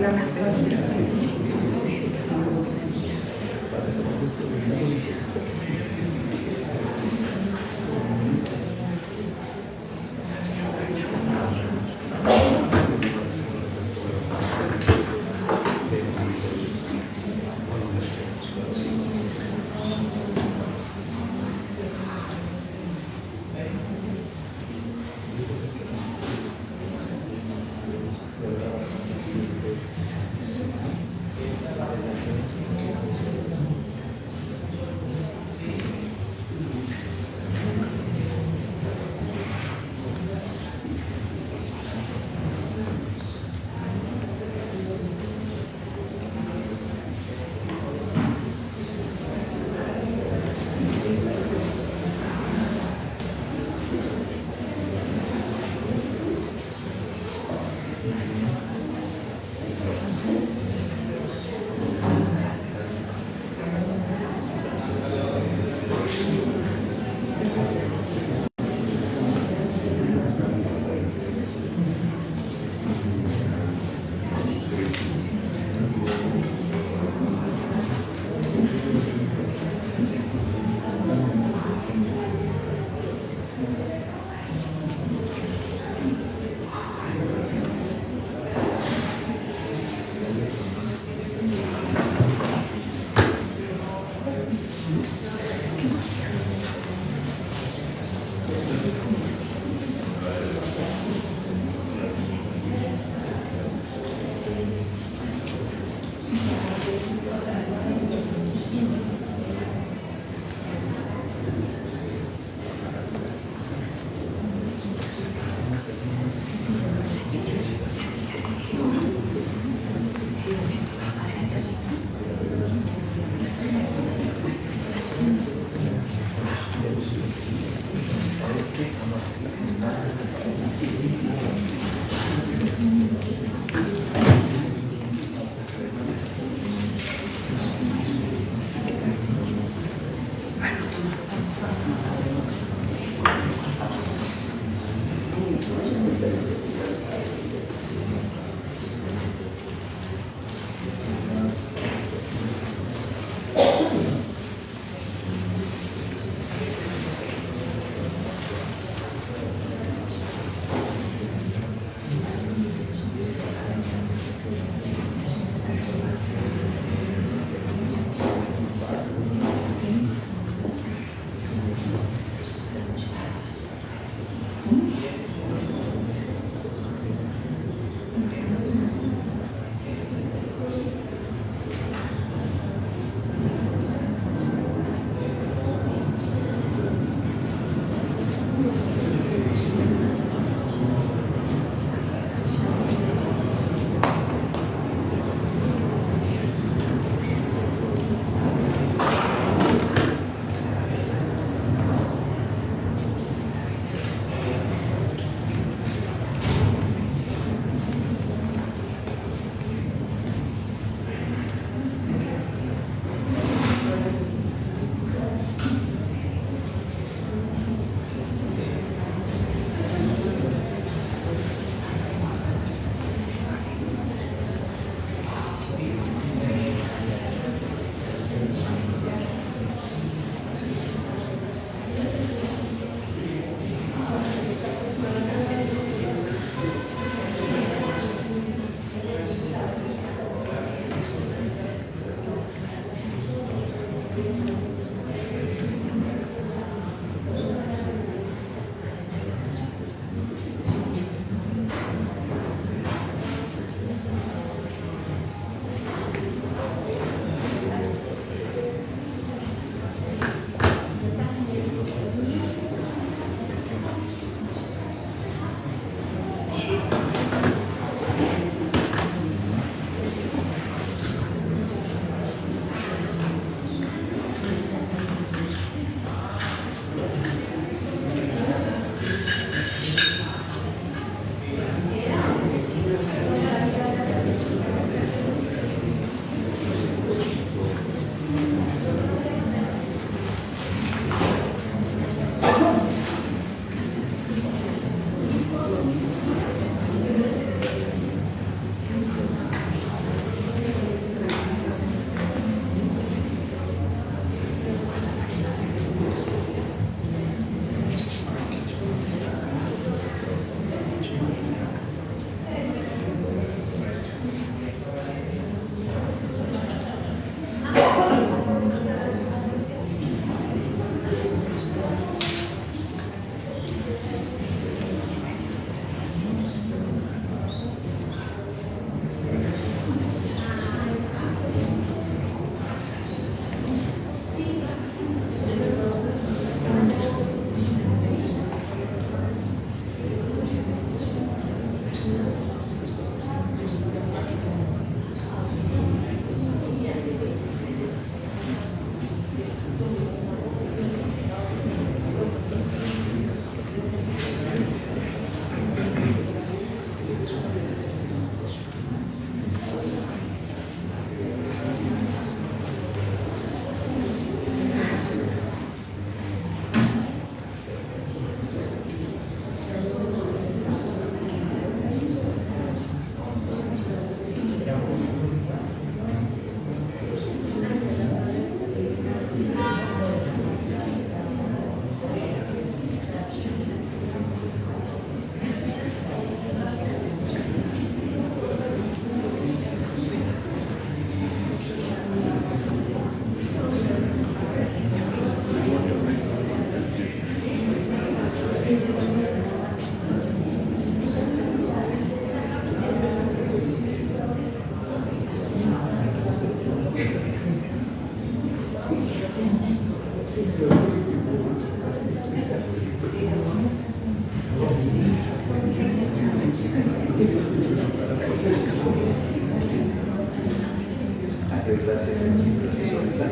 Pues gracias a nuestra profesora.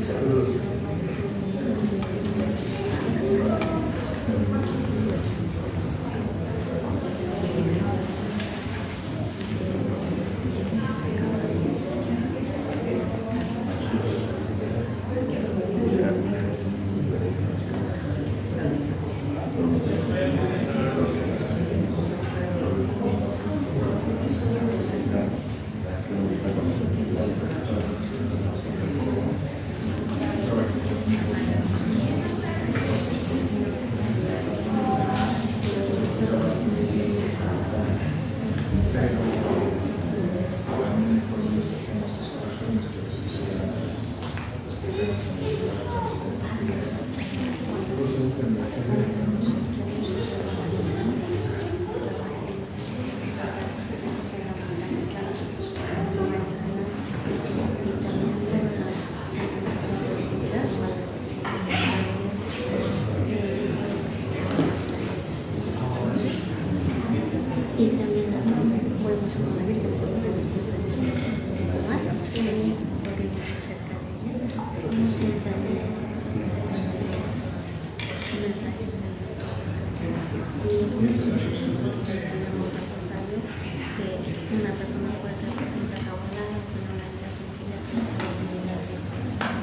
Saludos. Y también fue mucho con la Virgen, porque después de más, porque cerca de ella, y también mensajes de los mismos que una persona puede ser intracabulada con una vida sencilla sin comunidad de corazón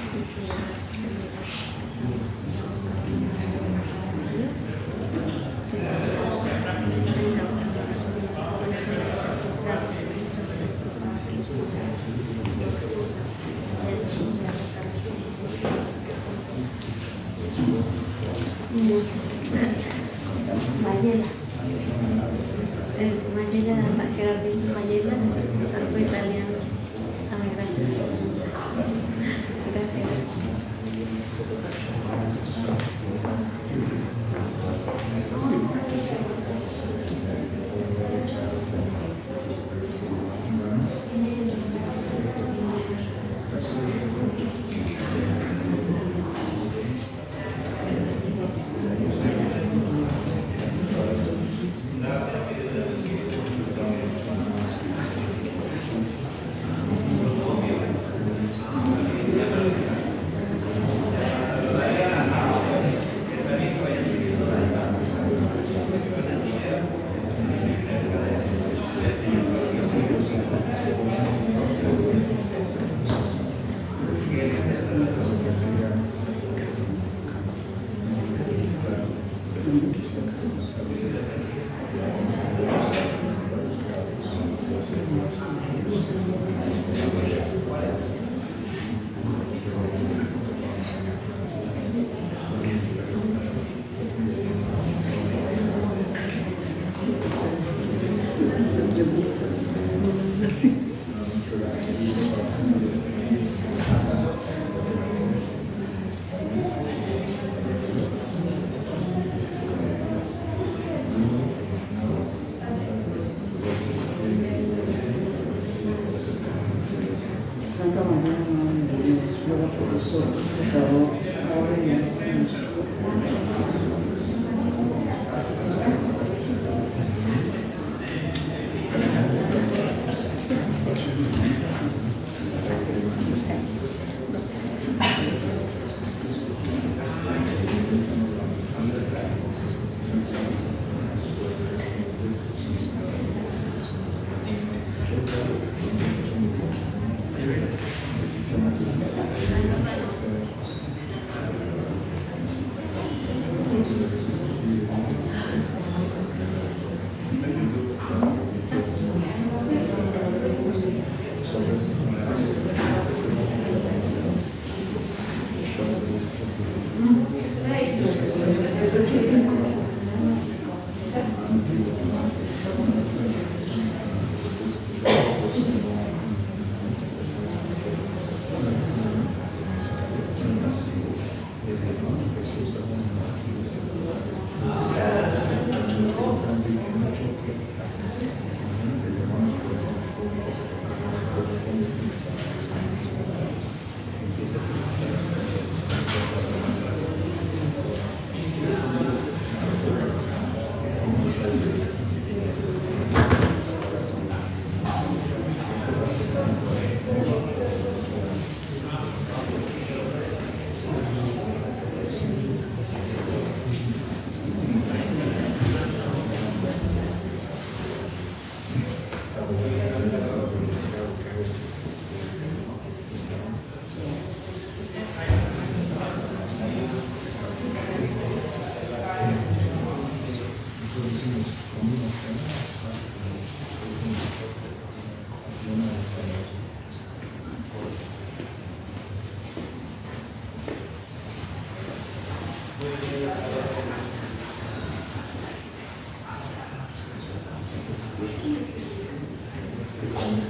y que las Mayela. Mayela, Mayela, salto italiano. Ay, gracias. Gracias. Santa María, Madre de Dios, ruega por nosotros, pecadores, ahora y en la hora de nuestra muerte.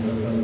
Gracias.